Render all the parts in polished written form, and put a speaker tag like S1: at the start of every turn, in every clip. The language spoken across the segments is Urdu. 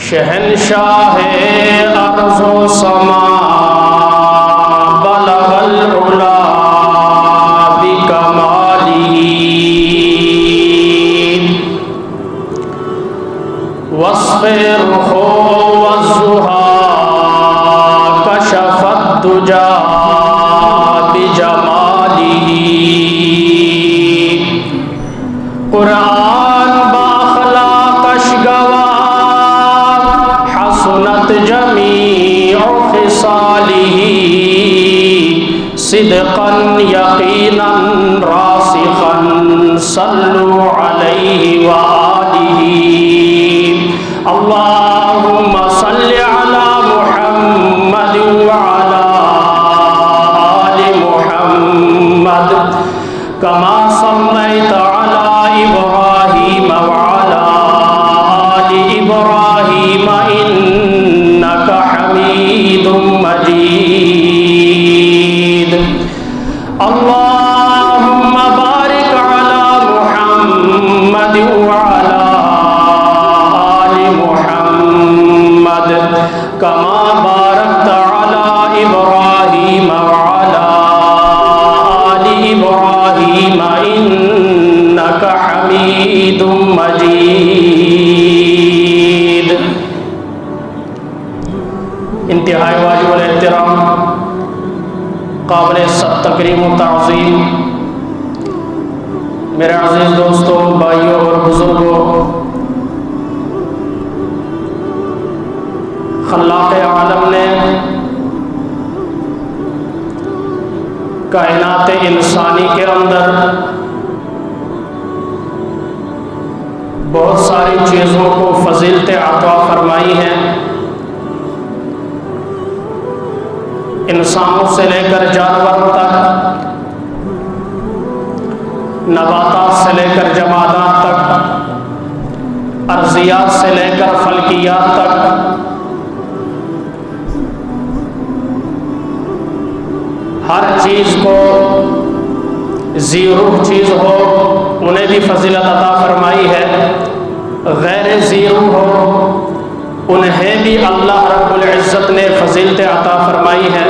S1: شہنشاہ ارض و سما بلغ العلا بکمالہ وصف الرخ والزہا کشف الدجا بجمالہ قرآن باخلاق اشگوار حسنت جمیع خصالہ صدقا یقینا راسخا صلوا علیہ وآلہ اللہم صل علی محمد وعلی آل محمد کما صلیت علی ابراہیم وعلی آل ابراہیم انک حمید مجید اللہم بارک علی محمد وعلی محمد کما بارکت علی ابراہیم وعلی آل ابراہیم انک حمید مجید۔ انتہائی واجب الاحترام، قابل تکریم و تعظیم میرے عزیز دوستوں، بھائیوں اور بزرگوں، خلاق عالم نے کائنات انسانی کے اندر بہت ساری چیزوں کو فضیلت عطا فرمائی ہیں۔ انسانوں سے لے کر جانوروں تک، نباتات سے لے کر جمادات تک، ارضیات سے لے کر فلکیات تک، ہر چیز کو ذی روح چیز ہو انہیں بھی فضیلت عطا فرمائی ہے، غیر ذی روح ہو انہیں بھی اللہ رب العزت نے فضیلت عطا فرمائی ہے۔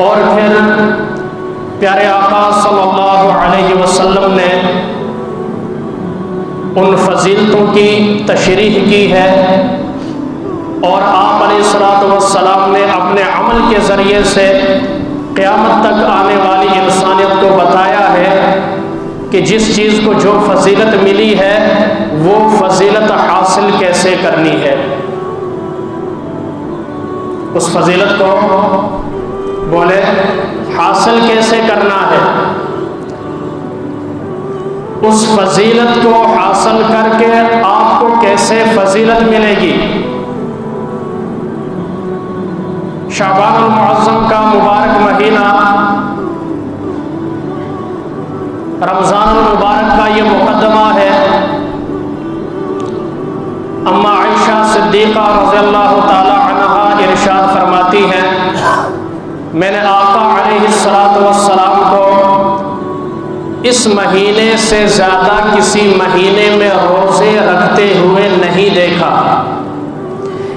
S1: اور پھر پیارے آقا صلی اللہ علیہ وسلم نے ان فضیلتوں کی تشریح کی ہے، اور آپ علیہ السلام نے اپنے عمل کے ذریعے سے قیامت تک آنے والی انسانیت کو بتایا ہے کہ جس چیز کو جو فضیلت ملی ہے وہ فضیلت حاصل کیسے کرنی ہے۔ اس فضیلت کو بولے حاصل کیسے کرنا ہے، اس فضیلت کو حاصل کر کے آپ کو کیسے فضیلت ملے گی۔ شعبان المعظم کا مبارک مہینہ، رمضان المبارک کا یہ مقدمہ ہے۔ اما عائشہ صدیقہ رضی اللہ تعالی عنہا ارشاد فرماتی ہیں، میں نے آقا علیہ السلام کو اس مہینے سے زیادہ کسی مہینے میں روزے رکھتے ہوئے نہیں دیکھا،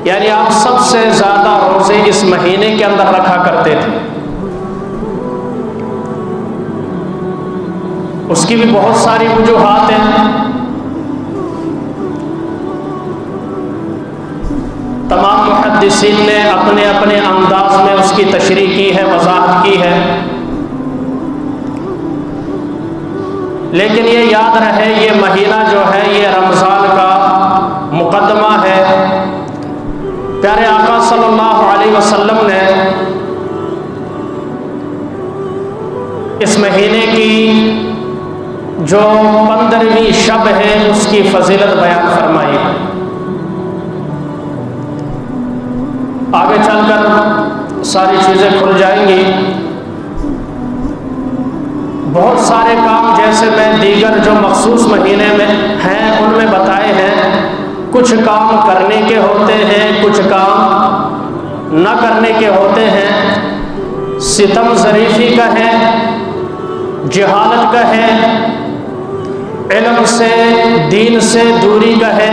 S1: یعنی آپ سب سے زیادہ روزے اس مہینے کے اندر رکھا کرتے تھے۔ اس کی بھی بہت ساری وجوہات ہیں، تمام محدثین نے اپنے اپنے انداز میں اس کی تشریح کی ہے، وضاحت کی ہے، لیکن یہ یاد رہے یہ مہینہ جو ہے یہ رمضان کا مقدمہ ہے۔ پیارے آقا صلی اللہ علیہ وسلم نے اس مہینے کی جو 15ویں شب ہے اس کی فضیلت بیان فرمائی ہے۔ آگے چل کر ساری چیزیں کھل جائیں گی۔ بہت سارے کام جیسے میں دیگر جو مخصوص مہینے میں ہیں ان میں بتائے ہیں، کچھ کام کرنے کے ہوتے ہیں، کچھ کام نہ کرنے کے ہوتے ہیں، ستم ظریفی کا ہے، جہالت کا ہے، علم سے دین سے دوری کا ہے۔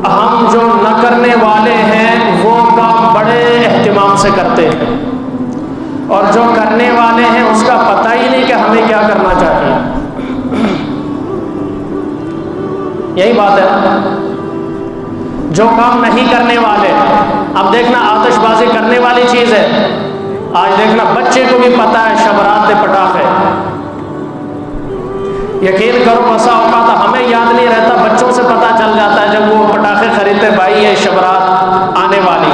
S1: ہم جو نہ کرنے والے ہیں وہ کام بڑے اہتمام سے کرتے ہیں، اور جو کرنے والے ہیں اس کا پتہ ہی نہیں کہ ہمیں کیا کرنا چاہیے۔ یہی بات ہے، جو کام نہیں کرنے والے، اب دیکھنا آتش بازی کرنے والی چیز ہے، آج دیکھنا بچے کو بھی پتہ ہے شب رات کے پٹاخے، یقین کرو بسا اوقات ہمیں یاد نہیں رہتا، بچوں سے پتہ چل جاتا ہے جب وہ پٹاخے خریدتے، بھائی یہ شب رات آنے والی،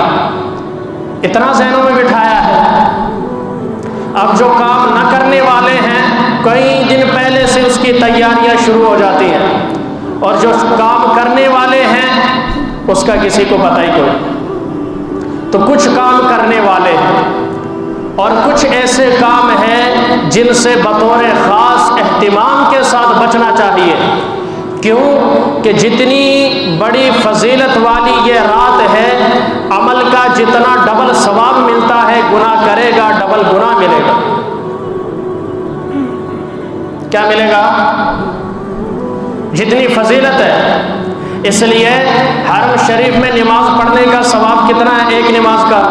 S1: اتنا ذہنوں میں بٹھایا ہے۔ اب جو کام نہ کرنے والے ہیں کئی دن پہلے سے اس کی تیاریاں شروع ہو جاتی ہیں، اور جو کام کرنے والے ہیں اس کا کسی کو پتہ ہی کوئی۔ تو کچھ کام کرنے والے ہیں اور کچھ ایسے کام ہیں جن سے بطور خاص اہتمام کے ساتھ بچنا چاہیے۔ کیوں کہ جتنی بڑی فضیلت والی یہ رات ہے، عمل کا جتنا ڈبل ثواب ملتا ہے، گناہ کرے گا ڈبل گناہ ملے گا۔ کیا ملے گا؟ جتنی فضیلت ہے۔ اس لیے حرم شریف میں نماز پڑھنے کا ثواب کتنا ہے؟ ایک نماز کا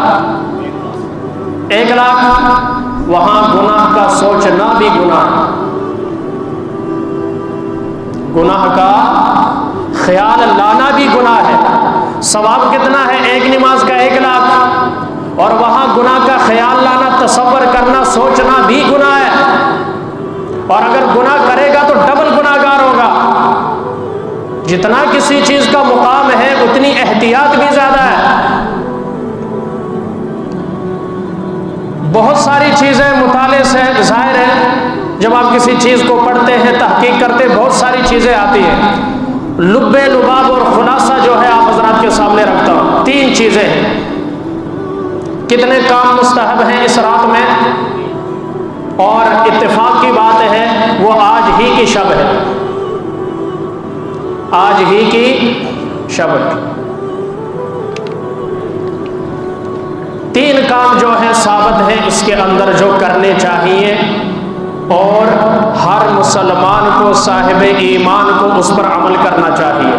S1: 1,00,000، وہاں گناہ کا سوچنا بھی گناہ، گناہ کا خیال لانا بھی گناہ ہے۔ ثواب کتنا ہے؟ ایک نماز کا 1,00,000، اور وہاں گناہ کا خیال لانا، تصور کرنا، سوچنا بھی گناہ ہے، اور اگر گناہ کرے گا تو ڈبل گناہ گار ہوگا۔ جتنا کسی چیز کا مقام ہے اتنی احتیاط بھی زیادہ ہے۔ بہت ساری چیزیں مطالعے سے ظاہر ہے، جب آپ کسی چیز کو پڑھتے ہیں، تحقیق کرتے، بہت ساری چیزیں آتی ہیں۔ لب لباب اور خلاصہ جو ہے آپ حضرات کے سامنے رکھتا ہوں، 3 چیزیں ہیں۔ کتنے کام مستحب ہیں اس رات میں، اور اتفاق کی بات ہے وہ آج ہی کی شب ہے، آج ہی کی شب ہے۔ 3 کام جو ہے ثابت ہے اس کے اندر جو کرنے چاہیے، اور ہر مسلمان کو، صاحب ایمان کو اس پر عمل کرنا چاہیے۔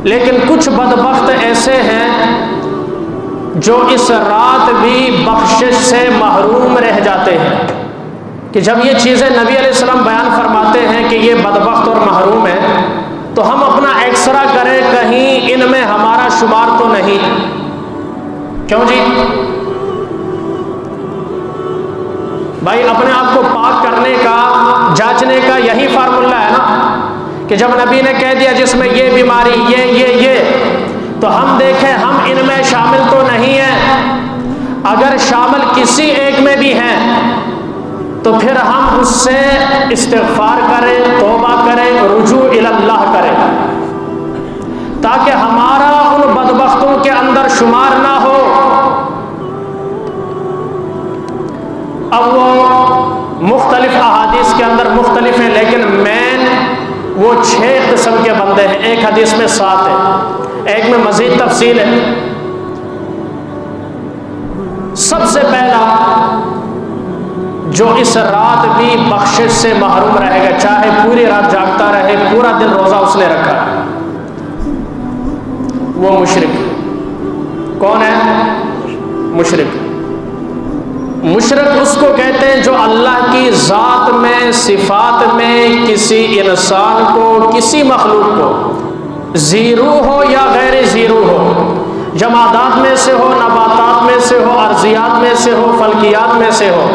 S1: لیکن کچھ بدبخت ایسے ہیں جو اس رات بھی بخشش سے محروم رہ جاتے ہیں، کہ جب یہ چیزیں نبی علیہ السلام بیان فرماتے ہیں کہ یہ بدبخت اور محروم ہے، تو ہم اپنا ایکسرا کریں کہیں ان میں ہمارا شمار تو نہیں۔ کیوں جی؟ بھائی اپنے آپ کو پاک کرنے کا، جانچنے کا یہی فارمولہ ہے نا، کہ جب نبی نے کہہ دیا جس میں یہ بیماری، یہ تو ہم دیکھیں ہم ان میں شامل تو نہیں ہیں۔ اگر شامل کسی ایک میں بھی ہیں تو پھر ہم اس سے استغفار کریں، توبہ کریں، رجوع الی اللہ کریں، تاکہ ہمارا ان بدبختوں کے اندر شمار نہ ہو۔ اب وہ مختلف احادیث کے اندر مختلف ہیں، لیکن مین وہ 6 قسم کے بندے ہیں۔ ایک حدیث میں 7 ہے، ایک میں مزید تفصیل ہے۔ سب سے پہلا جو اس رات بھی بخشش سے محروم رہے گا، چاہے پوری رات جاگتا رہے، پورا دن روزہ اس نے رکھا، وہ مشرک۔ کون ہے مشرک؟ مشرک اس کو کہتے ہیں جو اللہ کی ذات میں، صفات میں کسی انسان کو، کسی مخلوق کو، زیرو ہو یا غیر زیرو ہو، جمادات میں سے ہو، نباتات میں سے ہو، ارضیات میں سے ہو، فلکیات میں سے ہو،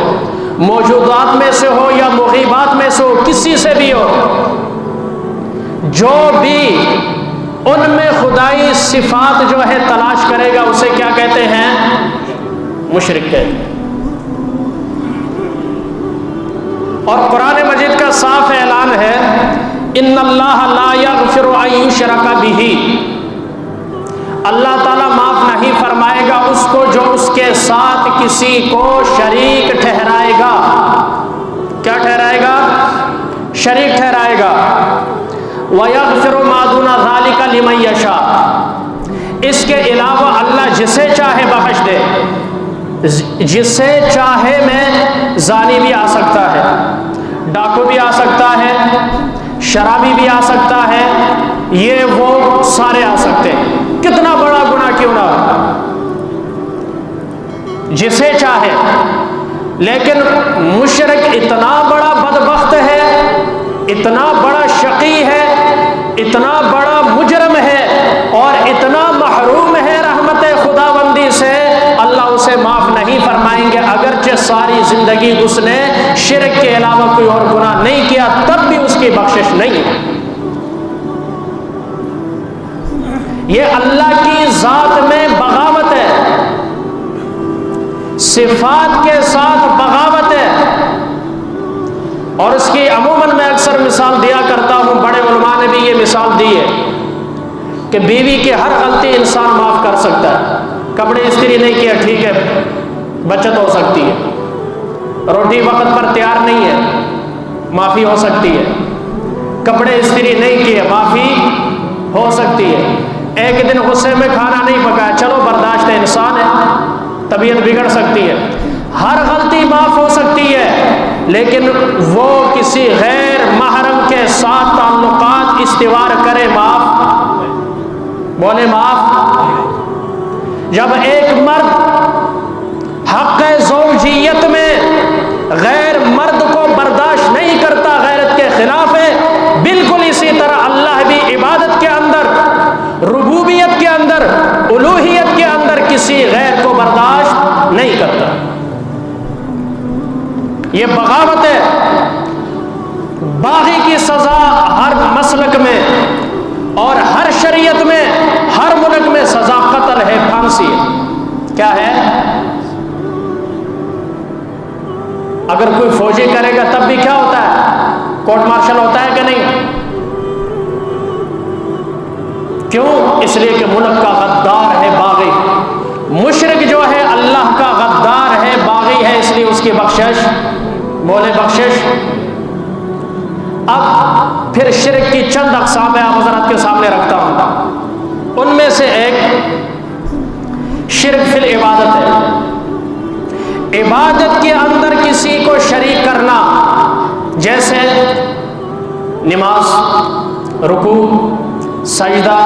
S1: موجودات میں سے ہو یا مغیبات میں سے ہو، کسی سے بھی ہو، جو بھی ان میں خدائی صفات جو ہے تلاش کرے گا اسے کیا کہتے ہیں؟ مشرک کہتے ہیں۔ اور قرآن مجید کا صاف اعلان ہے، ان اللہ لا یغفر ان یشرک بہ، اللہ تعالیٰ معاف نہیں فرمائے گا اس کو جو اس کے ساتھ کسی کو شریک ٹھہرائے گا۔ کیا ٹھہرائے گا؟ شریک ٹھہرائے گا۔ وَيَغْفِرُ مَا دُونَ ذَلِكَ لِمَن يَشَاءُ، اس کے علاوہ اللہ جسے چاہے بخش دے، جسے چاہے میں زانی بھی آ سکتا ہے، ڈاکو بھی آ سکتا ہے، شرابی بھی آ سکتا ہے، یہ وہ سارے آ سکتے ہیں، کتنا بڑا گناہ کیوں نہ ہو، جسے چاہے۔ لیکن مشرک اتنا بڑا بدبخت ہے، اتنا بڑا شقی ہے، اتنا بڑا مجرم ہے اور اتنا محروم ہے رحمت خداوندی سے، اللہ اسے معاف نہیں فرمائیں گے، اگرچہ ساری زندگی اس نے شرک کے علاوہ کوئی اور گناہ نہیں کیا، تب بھی اس کی بخشش نہیں ہے۔ یہ اللہ کی ذات میں بغاوت ہے، صفات کے ساتھ بغاوت ہے، اور اس کی عموماً میں اکثر مثال دیا کرتا ہوں، بڑے علماء نے بھی یہ مثال دی ہے کہ بیوی کی ہر غلطی انسان معاف کر سکتا ہے، کپڑے استری نہیں کیا ٹھیک ہے بچت ہو سکتی ہے، روٹی وقت پر تیار نہیں ہے معافی ہو سکتی ہے، کپڑے استری نہیں کیے معافی ہو سکتی ہے، ایک دن غصے میں کھانا نہیں پکایا چلو برداشت ہے، انسان ہے، طبیعت بگڑ سکتی ہے، ہر غلطی معاف ہو سکتی ہے، لیکن وہ کسی غیر محرم کے ساتھ تعلقات استوار کرے معاف، بولے معاف۔ جب ایک مرد حق زوجیت میں غیر مرد کو برداشت نہیں کرتا، غیرت کے خلاف ہے، بالکل اسی طرح اللہ بھی عبادت کے اندر، ربوبیت کے اندر، الوہیت کے اندر کسی غیر کو برداشت نہیں کرتا۔ یہ بغاوت ہے۔ باغی کی سزا ہر مسلک میں اور ہر شریعت میں، ہر ملک میں سزا قتل ہے، پھانسی ہے۔ کیا ہے؟ اگر کوئی فوجی کرے گا تب بھی کیا ہوتا ہے؟ کورٹ مارشل ہوتا ہے کہ نہیں؟ کیوں؟ اس لیے کہ ملک کا غدار ہے باغی، مشرک جو ہے اللہ کا غدار ہے، باغی ہے، اس لیے اس کی بخشش، بولے بخشش۔ اب پھر شرک کی چند اقسام میں آپ حضرات کے سامنے رکھتا ہوں، ان میں سے ایک شرک فی العبادت ہے، عبادت کے اندر کسی کو شریک کرنا، جیسے نماز، رکوع، سجدہ،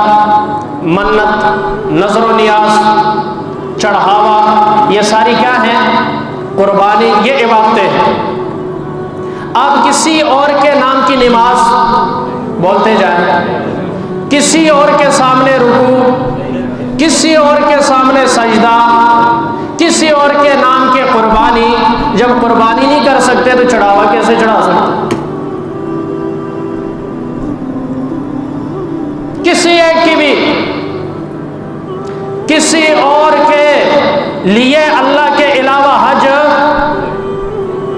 S1: منت، نظر و نیاز، چڑھاوا، یہ ساری کیا ہیں؟ قربانی، یہ عبادتیں ہیں۔ اب کسی اور کے نام کی نماز بولتے جائیں، کسی اور کے سامنے رکوع، کسی اور کے سامنے سجدہ، کسی اور کے نام کے قربانی، جب قربانی نہیں کر سکتے تو چڑھاوا کیسے چڑھا سکتے؟ کسی ایک کی بھی، کسی اور کے لیے اللہ کے علاوہ حج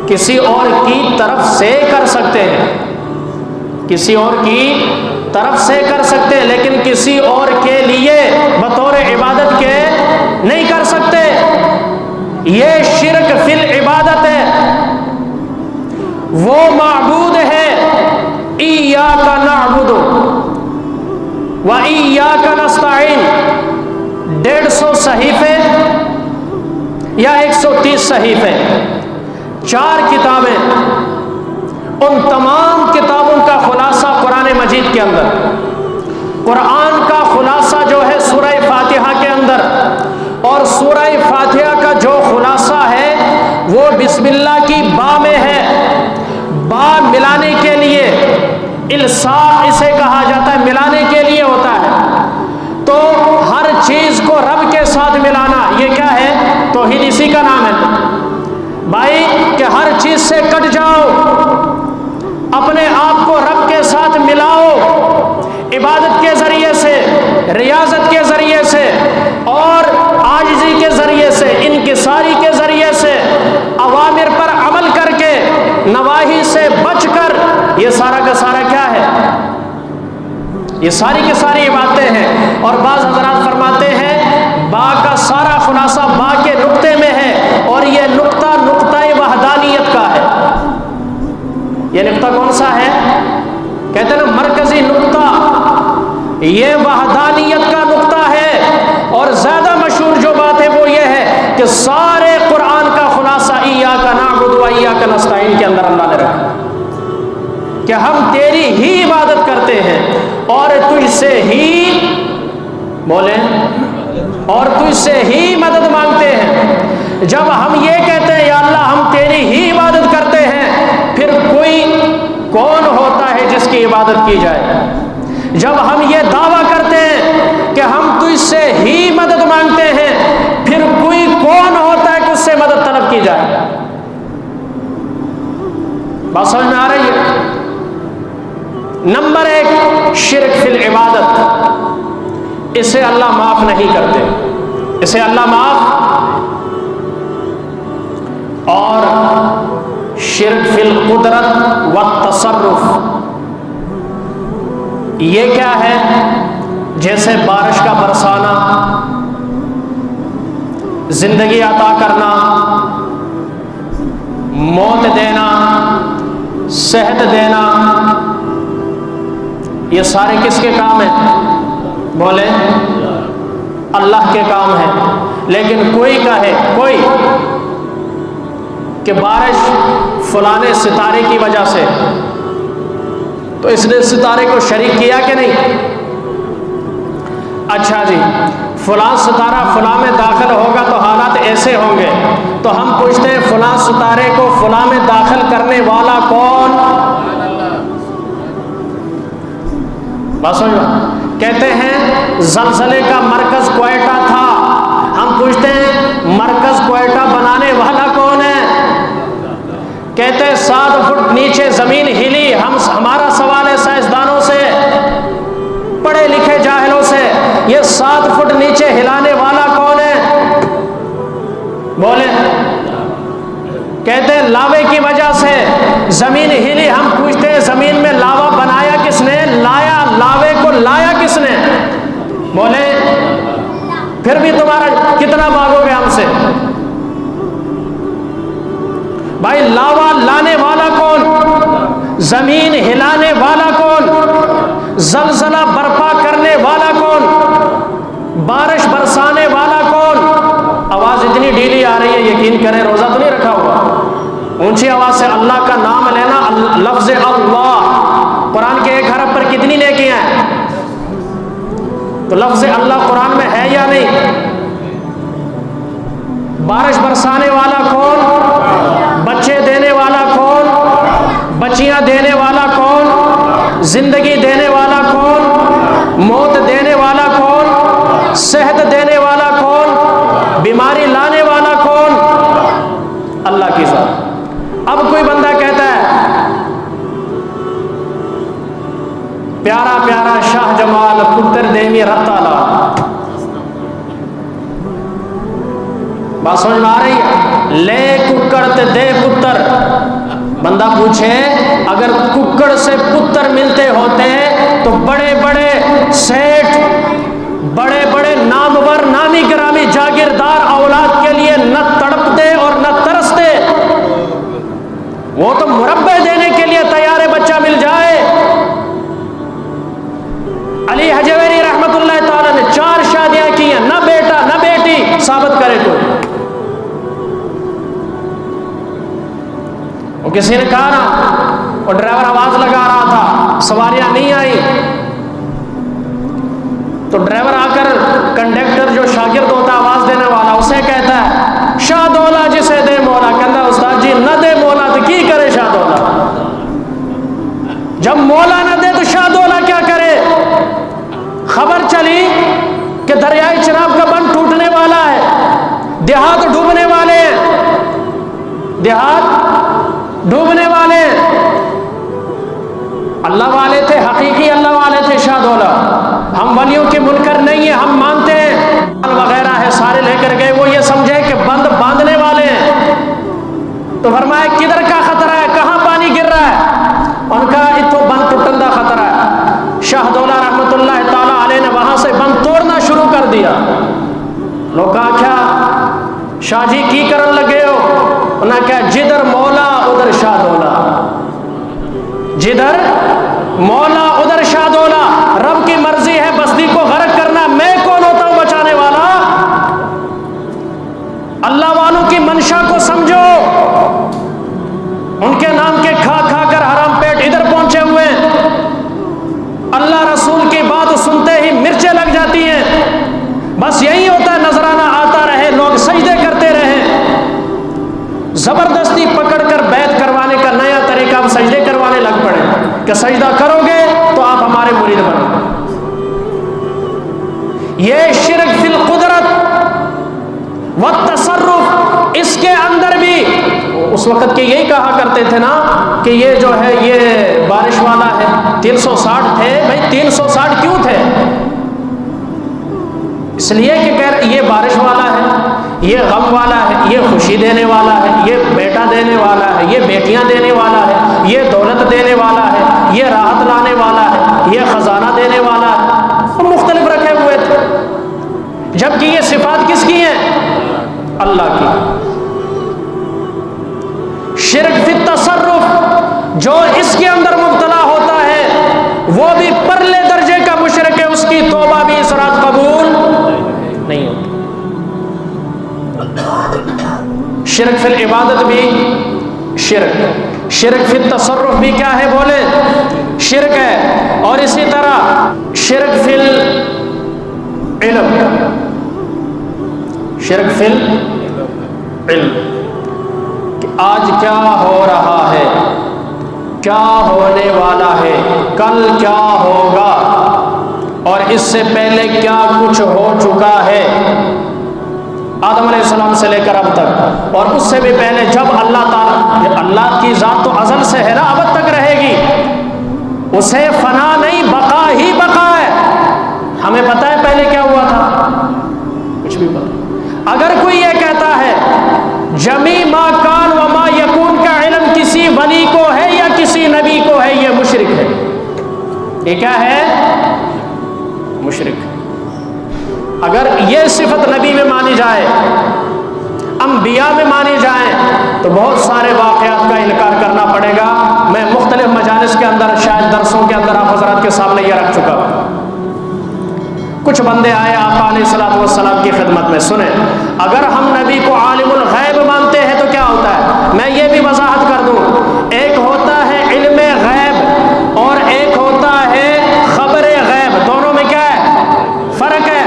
S1: کسی اور کی طرف سے کر سکتے ہیں، کسی اور کی طرف سے کر سکتے ہیں، لیکن کسی اور کے لیے بطور عبادت کے نہیں کر سکتے۔ یہ شرک فی العبادت ہے۔ وہ معبود ہے، ایاک نعبد و ایاک نستعین، 150 صحیفے یا 130 صحیفے، 4 کتابیں، ان تمام کتابوں کا خلاصہ قرآن مجید کے اندر، قرآن کا خلاصہ جو ہے سورہ فاتحہ کے اندر، اور سورہ فاتحہ کا جو خلاصہ ہے وہ بسم اللہ کی با میں ہے۔ با ملانے کے لیے، الصاق اسے کہا جاتا ہے، ملانے کے لیے ہوتا ہے، تو ہر چیز کو رب کے ساتھ ملانا، یہ کیا ہے؟ توحید، اسی کا نام ہے بھائی، کہ ہر چیز سے کٹ جاؤ، اپنے آپ کو رب کے ساتھ ملاؤ، عبادت کے ذریعے سے، ریاضت کے ذریعے سے اور عاجزی کے ذریعے سے، انکساری کے ذریعے سے، اوامر پر عمل کر کے نواہی سے بچ کر، یہ سارا کا سارا کیا ہے؟ یہ ساری کی ساری عبادتیں ہیں۔ اور بعض حضرات فرماتے ہیں با کا سارا خلاصہ با کے نقطے میں ہے، اور یہ نقطہ نقطہ وحدانیت کا ہے۔ یہ نقطہ کون سا ہے؟ کہتے ہیں نا مرکزی نقطہ، یہ وحدانیت کا نقطہ ہے۔ اور زیادہ مشہور جو بات ہے وہ یہ ہے کہ سارے قرآن کا خلاصہ ایاک نعبد و ایاک نستعین کے اندر اللہ نے رکھا۔ کہ ہم تیری ہی عبادت کرتے ہیں اور تجھ سے ہی بولیں اور تجھ سے ہی مدد مانگتے ہیں۔ جب ہم یہ کہتے ہیں یا اللہ ہم تیری ہی عبادت کرتے ہیں، پھر کوئی کون ہوتا ہے جس کی عبادت کی جائے؟ جب ہم یہ دعویٰ کرتے ہیں کہ ہم تجھ سے ہی مدد مانگتے ہیں، پھر کوئی کون ہوتا ہے کہ اس سے مدد طلب کی جائے؟ بات سمجھ میں آ رہی ہے؟ نمبر 1 شرک فی العبادت، اسے اللہ معاف نہیں کرتے، اسے اللہ معاف۔ اور شرک فی القدرت والتصرف، یہ کیا ہے؟ جیسے بارش کا برسانا، زندگی عطا کرنا، موت دینا، صحت دینا، یہ سارے کس کے کام ہیں؟ بولے اللہ کے کام ہے۔ لیکن کوئی کہے کہ بارش فلانے ستارے کی وجہ سے، تو اس نے ستارے کو شریک کیا کہ نہیں؟ اچھا جی، فلاں ستارہ فلاں میں داخل ہوگا تو حالات ایسے ہوں گے، تو ہم پوچھتے ہیں فلاں ستارے کو فلاں میں داخل کرنے والا کون؟ بات سمجھو، کہتے ہیں زلزلے کا مرکز کوئٹہ تھا، ہم پوچھتے ہیں مرکز کوئٹہ بنانے والا کون ہے؟ کہتے ہیں 7 فٹ نیچے زمین ہلی، ہمارا سوال ہے سائنسدانوں سے، پڑھے لکھے جاہلوں سے، یہ 7 فٹ نیچے ہلانے والا کون ہے؟ بولے کہتے ہیں لاوے کی وجہ سے زمین ہلی، ہم پوچھتے ہیں زمین میں لاوا بنایا کس نے؟ لاوے کو لایا کس نے؟ بولے پھر بھی تمہارا کتنا بھاگو گے ہم سے؟ بھائی لاوا لانے والا کون؟ زمین ہلانے والا کون؟ زلزلہ برپا کرنے والا کون؟ بارش برسانے والا کون؟ آواز اتنی ڈھیلی آ رہی ہے، یقین کریں روزہ تو نہیں رکھا ہوا؟ اونچی آواز سے اللہ کا نام لینا، لفظ اللہ قرآن کے 1 حرف پر کتنی نیکیاں ہیں؟ تو لفظ اللہ قرآن میں ہے یا نہیں؟ بارش برسانے والا کون؟ بچے دینے والا کون؟ بچیاں دینے والا کون؟ زندگی دینے والا کون؟ موت دینے والا کون؟ صحت دینے والا کون؟ بیماری لانے والا کون؟ اللہ کی ذات۔ اب کوئی بندہ کہتا ہے پیارا پیارا شاہ جمال پتر دیمی رتالا، بات سمجھ میں آ رہی ہے؟ لے ککڑ تے دے پتر، بندہ پوچھے اگر ککڑ سے پتر ملتے ہوتے تو بڑے بڑے سیٹھ، بڑے بڑے نامور نامی گرامی جاگیردار اولاد کے لیے نہ تڑپتے اور نہ ترستے، وہ تو مربع دینے کے لیے تیار ہے بچہ مل جائے۔ علی حجویری رحمت اللہ تعالی نے 4 شادیاں کی ہیں، نہ بیٹا نہ بیٹی، ثابت کرے تو۔ وہ کسی نے کہا نا، وہ ڈرائیور آواز لگا رہا تھا، سواریاں نہیں آئی، تو ڈرائیور آ کر کنڈکٹر جو شاگرد ہوتا ہے آواز دینے والا، اسے کہتا ہے شاہ دولا جسے دے مولا، کہتا استاد جی نہ دے مولا تو کی کرے شاہ دولا؟ جب مولا نہ دے تو شاہ دولا کیا کرے؟ خبر چلی کہ دریائے چناب کا بند ٹوٹنے والا ہے، دیہات ڈوبنے والے ہیں، دیہات ڈوبنے والے ہیں۔ اللہ والے تھے، حقیقی اللہ والے تھے شاہ دولا، ہم ولیوں کے منکر نہیں ہیں، ہم مانتے ہیں وغیرہ ہے سارے لے کر گئے، وہ یہ سمجھے کہ بند باندھنے والے ہیں، تو فرمایا کدھر کا خطرہ ہے، کہاں پانی گر رہا ہے؟ ان کا اتو بند ٹوٹن دا خطرہ ہے۔ شاہ دولا رحمت اللہ تعالی علیہ نے وہاں سے بند توڑنا شروع کر دیا۔ لوگ کہا کیا شاہ جی کی کرن لگے ہو؟ انہوں نے کہا جدھر مولا ادھر شاہ دولا، جدھر مولا ادھر شاہ دولا، رب کی مرضی ہے بستی کو غرق کرنا، میں کون ہوتا ہوں بچانے والا؟ اللہ والوں کی منشا کو سمجھو، ان کے نام کے کھا کھا کر حرام پیٹ ادھر پہنچے کہ سجدہ کرو گے تو آپ ہمارے مرید بنو گے۔ یہ شرک فی القدرت والتصرف، اس کے اندر بھی اس وقت کے یہی کہا کرتے تھے نا کہ یہ جو ہے یہ بارش والا ہے، 360 تھے بھائی، 360 کیوں تھے؟ اس لیے کہ یہ بارش والا ہے، یہ غم والا ہے، یہ خوشی دینے والا ہے، یہ بیٹا دینے والا ہے، یہ بیٹیاں دینے والا ہے، یہ دولت دینے والا ہے، یہ راحت لانے والا ہے، یہ خزانہ دینے والا ہے، وہ مختلف رکھے ہوئے تھے، جبکہ یہ صفات کس کی ہیں؟ اللہ کی۔ شرک فی التصرف، جو اس کے اندر مبتلا ہوتا ہے وہ بھی پرلے درجے کا مشرک ہے، اس کی توبہ بھی اس رات قبول نہیں ہوتی۔ شرک فی العبادت بھی شرک فی التصرف بھی کیا ہے بولے؟ شرک ہے۔ اور اسی طرح شرک فی العلم، شرک فی العلم، کہ آج کیا ہو رہا ہے، کیا ہونے والا ہے، کل کیا ہوگا، اور اس سے پہلے کیا کچھ ہو چکا ہے، آدم علیہ السلام سے لے کر اب تک، اور اس سے بھی پہلے جب اللہ تعالیٰ، اللہ کی ذات تو ازل سے ہے نا، ابد تک رہے گی، اسے فنا نہیں، بقا ہی بقا ہے۔ ہمیں پتہ ہے پہلے کیا ہوا تھا؟ کچھ بھی پتہ۔ اگر کوئی یہ کہتا ہے جمی ما کان و ما یکون کا علم کسی ولی کو ہے یا کسی نبی کو ہے، یہ مشرک ہے۔ یہ کیا ہے؟ مشرک۔ اگر یہ صفت نبی میں مانی جائے، انبیاء میں مانی جائیں، تو بہت سارے واقعات کا انکار کرنا پڑے گا۔ میں مختلف مجالس کے اندر، شاید درسوں کے اندر آپ حضرات کے سامنے یہ رکھ چکا ہوں۔ کچھ بندے آئے آقا علیہ الصلوۃ والسلام کی خدمت میں، سنیں، اگر ہم نبی کو عالم الغیب مانتے ہیں تو کیا ہوتا ہے؟ میں یہ بھی وضاحت کر دوں، ایک ہوتا ہے علم غیب اور ایک ہوتا ہے خبر غیب، دونوں میں کیا ہے؟ فرق ہے۔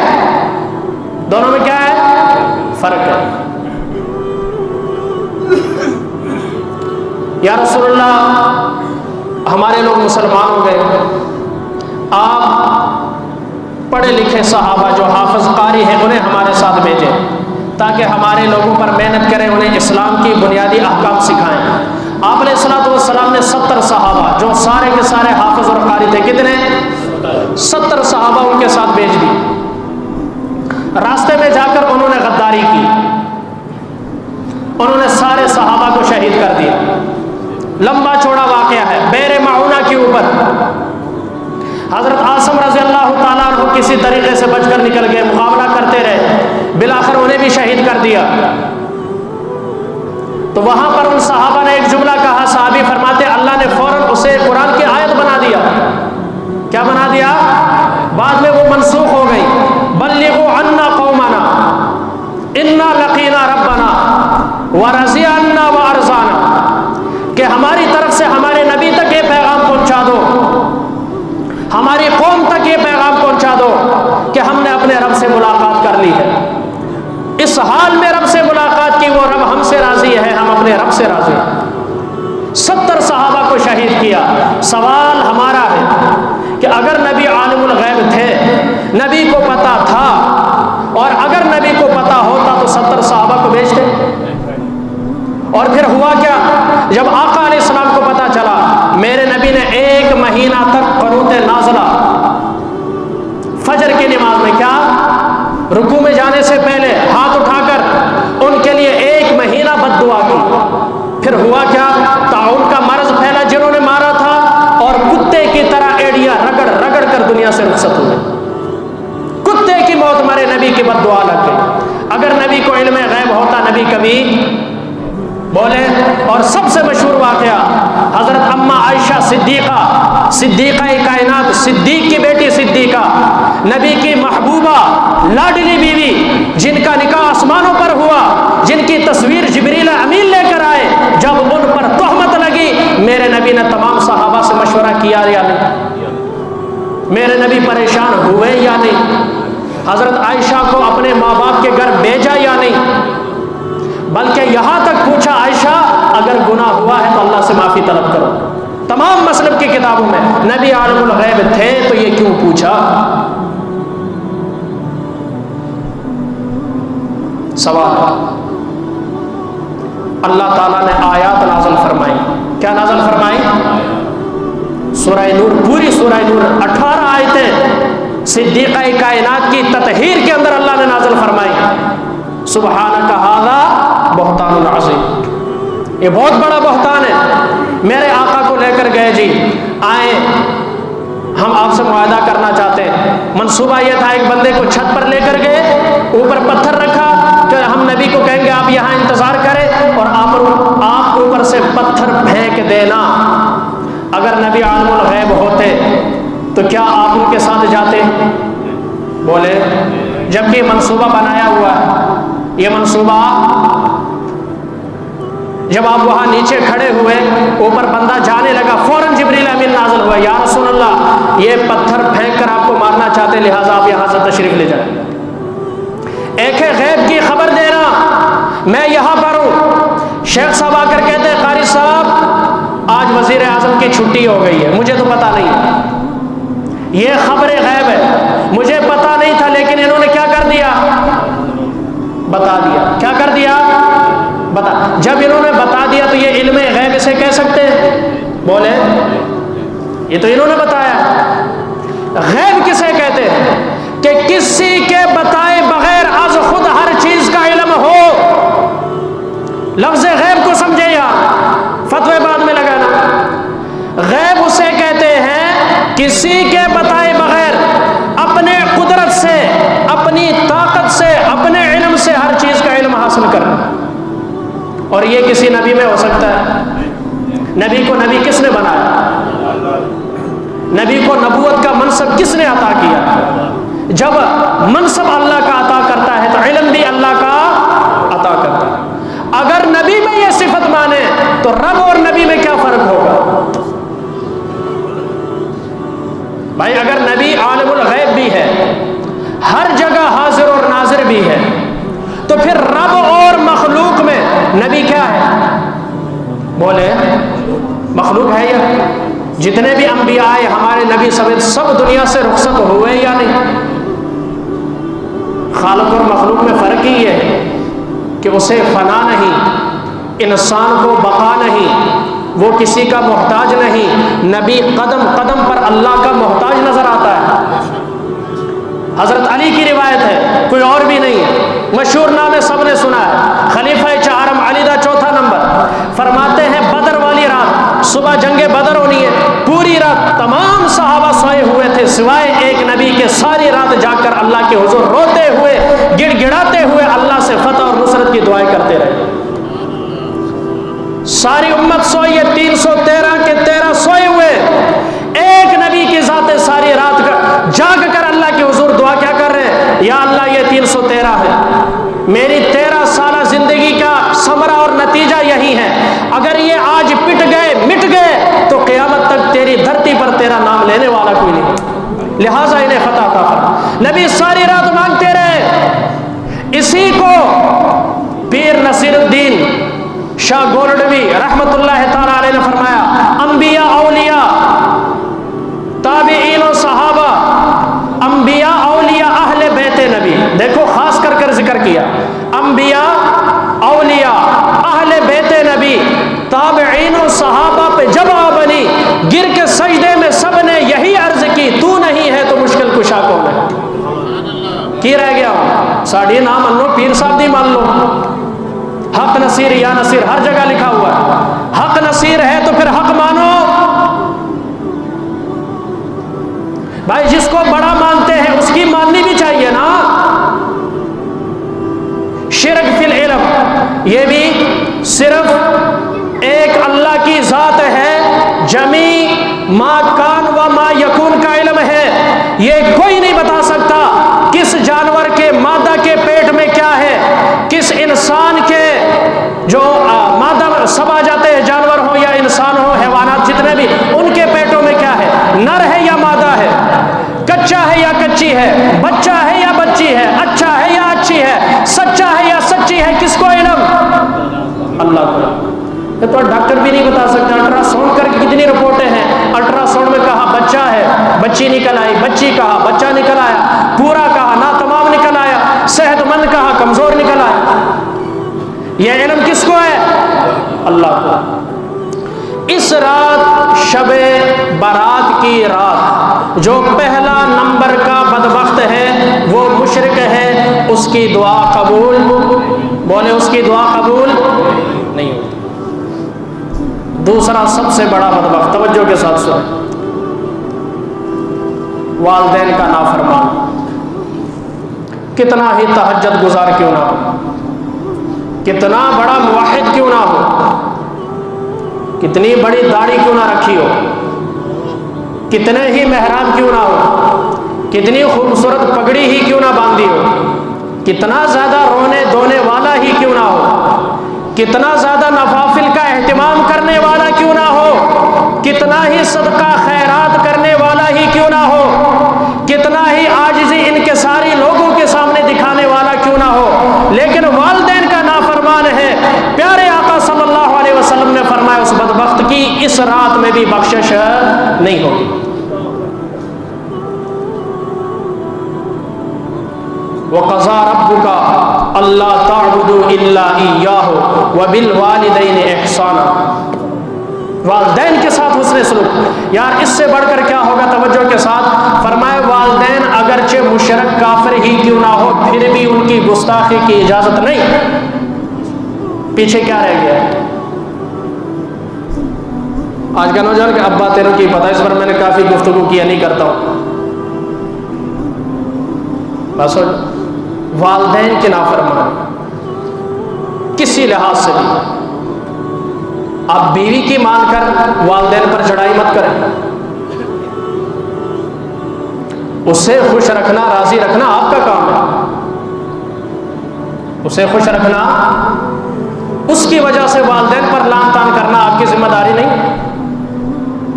S1: دونوں میں کیا ہے؟ فرق ہے۔ یا رسول اللہ، ہمارے لوگ مسلمان ہو گئے، آپ پڑھے لکھے صحابہ جو حافظ قاری ہیں انہیں ہمارے ساتھ بھیجیں تاکہ ہمارے لوگوں پر محنت کریں، انہیں اسلام کی بنیادی احکام سکھائیں۔ آپ علیہ الصلوۃ والسلام نے 70 صحابہ جو سارے کے سارے حافظ اور قاری تھے، کتنے؟ 70 صحابہ ان کے ساتھ بھیج دی۔ راستے میں جا کر انہوں نے غداری کی، انہوں نے سارے صحابہ کو شہید کر دیا۔ لمبا چوڑا واقعہ ہے، بئر معونہ کے اوپر حضرت عاصم رضی اللہ تعالیٰ عنہ کسی طریقے سے بچ کر نکل گئے، مقابلہ کرتے رہے، بالآخر انہیں بھی شہید کر دیا۔ تو وہاں پر ان صحابہ نے ایک جملہ کہا، صحابی فرماتے اللہ نے فوراً اسے قرآن کی آیت بنا دیا۔ کیا بنا دیا؟ بعد میں وہ منسوخ ہو گئی، بلغوا عنا قومنا انا لقینا ربنا ورضی عنا وارضانا، کہ ہماری طرف سے ہمارے نبی تک یہ پیغام پہنچا دو، ہماری قوم تک یہ پیغام پہنچا دو کہ ہم نے اپنے رب سے ملاقات کر لی ہے، اس حال میں رب سے ملاقات کی، وہ رب ہم سے راضی ہے، ہم اپنے رب سے راضی ہیں۔ 70 صحابہ کو شہید کیا۔ سوال ہمارا ہے کہ اگر نبی عالم الغیب تھے، نبی کو پتا تھا، اور اگر نبی کو پتا ہوتا تو 70 صحابہ کو بھیجتے؟ اور پھر ہوا کیا؟ جب آقا علیہ السلام کو پتا چلا، میرے نبی نے 1 مہینہ تک قنوت نازلہ فجر کی نماز میں، کیا رکوع میں جانے سے پہلے ہاتھ اٹھا کر ان کے لیے 1 مہینہ بد دعا کی۔ پھر ہوا کیا؟ طاعون کا مرض پھیلا جنہوں نے مارا تھا، اور کتے کی طرح ایڑیاں رگڑ رگڑ کر دنیا سے رخصت ہوئے، کتے کی موت مرے، نبی کی بد دعا لگ گئی۔ اگر نبی کو علم غیب ہوتا، نبی کبھی بولے۔ اور سب سے مشہور واقعہ حضرت اما عائشہ صدیقہ کائنات، صدیق کی بیٹی صدیقہ، نبی کی محبوبہ لاڈلی بیوی، جن کا نکاح آسمانوں پر ہوا، جن کی تصویر جبریل امین لے کر آئے، جب ان پر تہمت لگی، میرے نبی نے تمام صحابہ سے مشورہ کیا یا نہیں؟ میرے نبی پریشان ہوئے یا نہیں؟ حضرت عائشہ کو اپنے ماں باپ کے گھر بھیجا یا نہیں؟ بلکہ یہاں تک پوچھا، عائشہ اگر گناہ ہوا ہے تو اللہ سے معافی طلب کرو۔ تمام مسلک کی کی کتابوں میں نبی عالم الغیب تھے تو یہ کیوں پوچھا؟ سوال، اللہ تعالیٰ نے آیات نازل فرمائی. کیا نازل فرمائی؟ سورہ نور، پوری سورہ نور 18 آیتیں صدیقہ کائنات کی تطہیر کے اندر اللہ نے نازل فرمائی. سبحانک ھذا بہتان عظیم، یہ بہت بڑا بہتان ہے. میرے آقا کو لے کر گئے، جی آئیں ہم آپ سے معاہدہ کرنا چاہتے ہیں. منصوبہ یہ تھا، ایک بندے کو چھت پر لے کر گئے، اوپر پتھر رکھا کہ ہم نبی کو کہیں گے آپ یہاں انتظار کریں اور آپ اوپر سے پتھر پھینک دینا. اگر نبی عالم الغیب ہوتے تو کیا آپ ان کے ساتھ جاتے؟ بولے جبکہ منصوبہ بنایا ہوا ہے. یہ منصوبہ جب آپ وہاں نیچے کھڑے ہوئے، اوپر بندہ جانے لگا، فوراً جبریل امین نازل ہوا، یا رسول اللہ یہ پتھر پھینک کر آپ کو مارنا چاہتے، لہٰذا آپ یہاں سے تشریف لے جائیں. ایک ہے غیب کی خبر دینا، میں یہاں پر ہوں. شیخ صاحب آ کر کہتے ہیں قاری صاحب آج وزیر اعظم کی چھٹی ہو گئی ہے، مجھے تو پتا نہیں ہے، یہ خبر غیب ہے، مجھے پتا نہیں تھا، لیکن انہوں نے کیا کر دیا؟ بتا دیا. کیا کر دیا؟ بتا. جب انہوں نے بتا دیا تو یہ علم غیب اسے کہہ سکتے ہیں؟ بولے یہ تو انہوں نے بتایا. غیب کسے کہتے ہیں؟ کہ کسی کے بتائے بغیر از خود ہر چیز کا علم ہو. لفظ غیب کو سمجھے یار، فتوے بعد میں لگانا. غیب اسے کہتے ہیں کسی کے بتائے بغیر اپنے قدرت سے، اپنی طاقت سے، اپنے علم سے ہر چیز کا علم حاصل کرنا. اور یہ کسی نبی میں ہو سکتا ہے؟ نبی کو نبی کس نے بنایا؟ نبی کو نبوت کا منصب کس نے عطا کیا؟ جب منصب اللہ کا عطا کرتا ہے تو علم بھی اللہ کا عطا کرتا ہے. اگر نبی میں یہ صفت مانے تو رب اور نبی میں کیا فرق ہوگا؟ بھائی اگر نبی عالم الغیب بھی ہے، ہر جگہ حاضر اور ناظر بھی ہے، تو پھر رب اور مخلوق میں نبی کیا ہے؟ بولے مخلوق ہے یا؟ جتنے بھی انبیاء آئے ہمارے نبی سب دنیا سے رخصت ہوئے یا نہیں؟ خالق اور مخلوق میں فرق ہی ہے کہ اسے فنا نہیں، انسان کو بقا نہیں، وہ کسی کا محتاج نہیں. نبی قدم قدم پر اللہ کا محتاج نظر آتا ہے. حضرت علی کی روایت ہے، کوئی اور بھی نہیں ہے، مشہور نام ہے، سب نے سنا ہے، خلیفہ چہارم علی دا 4 نمبر. فرماتے ہیں بدر والی رات، صبح جنگ بدر ہونی ہے، پوری رات تمام صحابہ سوئے ہوئے تھے سوائے ایک نبی کے. ساری رات جا کر اللہ کے حضور روتے ہوئے، گڑ گڑاتے ہوئے اللہ سے فتح اور نصرت کی دعائیں کرتے رہے. ساری امت سوئی ہے، 313 کے 13 سوئے ہوئے، ایک نبی کی ذات ساری رات جاگ کر اللہ کے حضور دعا کیا کر رہے ہیں؟ یا اللہ یہ 313 ہے، میری 13 سالہ زندگی کا ثمرہ اور نتیجہ یہی ہے، اگر یہ آج پٹ گئے مٹ گئے تو قیامت تک تیری دھرتی پر تیرا نام لینے والا کوئی نہیں، لہٰذا انہیں فتح عطا فرما. نبی ساری رات مانگتے رہے. اسی کو پیر نصیر الدین شاہ گولڈوی رحمت اللہ تعالیٰ علیہ نے فرمایا، انبیاء اولیاء تابعین و صحابہ، انبیاء اولیاء اہل بیت نبی. دیکھو خاص کر ذکر کیا، انبیاء اولیاء اہل بیت نبی، تابعین و صحابہ پہ جب آ بنی، گر کے سجدے میں سب نے یہی عرض کی، تو نہیں ہے تو مشکل کشا کون ہے؟ کی رہ گیا ہوں ساڑھی نہ مان لو، پیر صاحب دی مان لو. حق نصیر یا نصیر ہر جگہ لکھا ہوا ہے. حق نصیر ہے تو پھر حق مانو. بھائی جس کو بڑا مانتے ہیں اس کی ماننی بھی چاہیے نا. شرک فی العلم، یہ بھی صرف ایک اللہ کی ذات ہے، جمی ما کان و ما یکون کا علم ہے. یہ کوئی نہیں بتا سکتا کس جانور کے مادہ کے پیٹ میں کیا ہے، کس انسان کے جو مادہ سب آ جاتے ہیں، جانور ہو یا انسان ہو، حیوانات جتنے بھی، ان کے پیٹوں میں کیا ہے، نر ہے یا مادہ ہے، کچا ہے یا کچی ہے، بچہ ہے یا بچی ہے، اچھا ہے یا اچھی ہے، سچا ہے یا سچی ہے، کس کو علم؟ اللہ کو. تو ڈاکٹر بھی نہیں بتا سکتا. الٹرا ساؤنڈ کر کے کتنی رپورٹیں ہیں. الٹرا ساؤنڈ میں کہا بچہ ہے, بچی نکل آئی, بچی کہا بچہ نکل آیا, پورا کہا ناتمام نکل آیا, صحت مند کہا کمزور نکل آیا. یہ علم کس کو ہے؟ اللہ کو. اس رات شب برات کی رات جو پہلا نمبر کا بدبخت ہے وہ مشرک ہے, اس کی دعا قبول, بولے اس کی دعا قبول نہیں ہوتی. دوسرا سب سے بڑا بدبخت, توجہ کے ساتھ سنیں, والدین کا نافرمان. کتنا ہی تہجد گزار کیوں نہ ہو, کتنا بڑا موحد کیوں نہ ہو, کتنی بڑی داڑھی کیوں نہ رکھی ہو, کتنے ہی محراب کیوں نہ ہو, کتنی خوبصورت پگڑی ہی کیوں نہ باندھی ہو, کتنا زیادہ رونے دھونے والا ہی کیوں نہ ہو, کتنا زیادہ نوافل کا اہتمام کرنے والا کیوں نہ ہو, کتنا ہی صدقہ خیرات کرنے والا ہی کیوں نہ ہو, کتنا ہی عاجزی انکساری لوگوں کے سامنے دکھانے والا کیوں نہ ہو, لیکن والدین کا نافرمان ہے. پیارے آقا صلی اللہ علیہ وسلم نے فرمایا اس بدبخت کی اس رات میں بھی بخشش نہیں ہوگی. وَقَضَىٰ رَبُّكَ أَلَّا تَعْبُدُوا إِلَّا إِيَّاهُ وَبِالْوَالِدَيْنِ إِحْسَانًا. والدین کے ساتھ حسن سلوک. یار اس سے بڑھ کر کیا ہوگا, توجہ کے ساتھ فرمائے والدین اگرچہ مشرک کافر ہی کیوں نہ ہو پھر بھی ان کی گستاخی کی اجازت نہیں. پیچھے کیا رہ گیا آج کا نوجوان کہ ابا تیروں کی پتہ, اس پر میں نے کافی گفتگو کیا, نہیں کرتا ہوں بس. والدین کے نافرمان کسی لحاظ سے بھی, آپ بیوی کی مان کر والدین پر چڑھائی مت کریں. اسے خوش رکھنا, راضی رکھنا آپ کا کام ہے. اسے خوش رکھنا, اس کی وجہ سے والدین پر لان تان کرنا آپ کی ذمہ داری نہیں.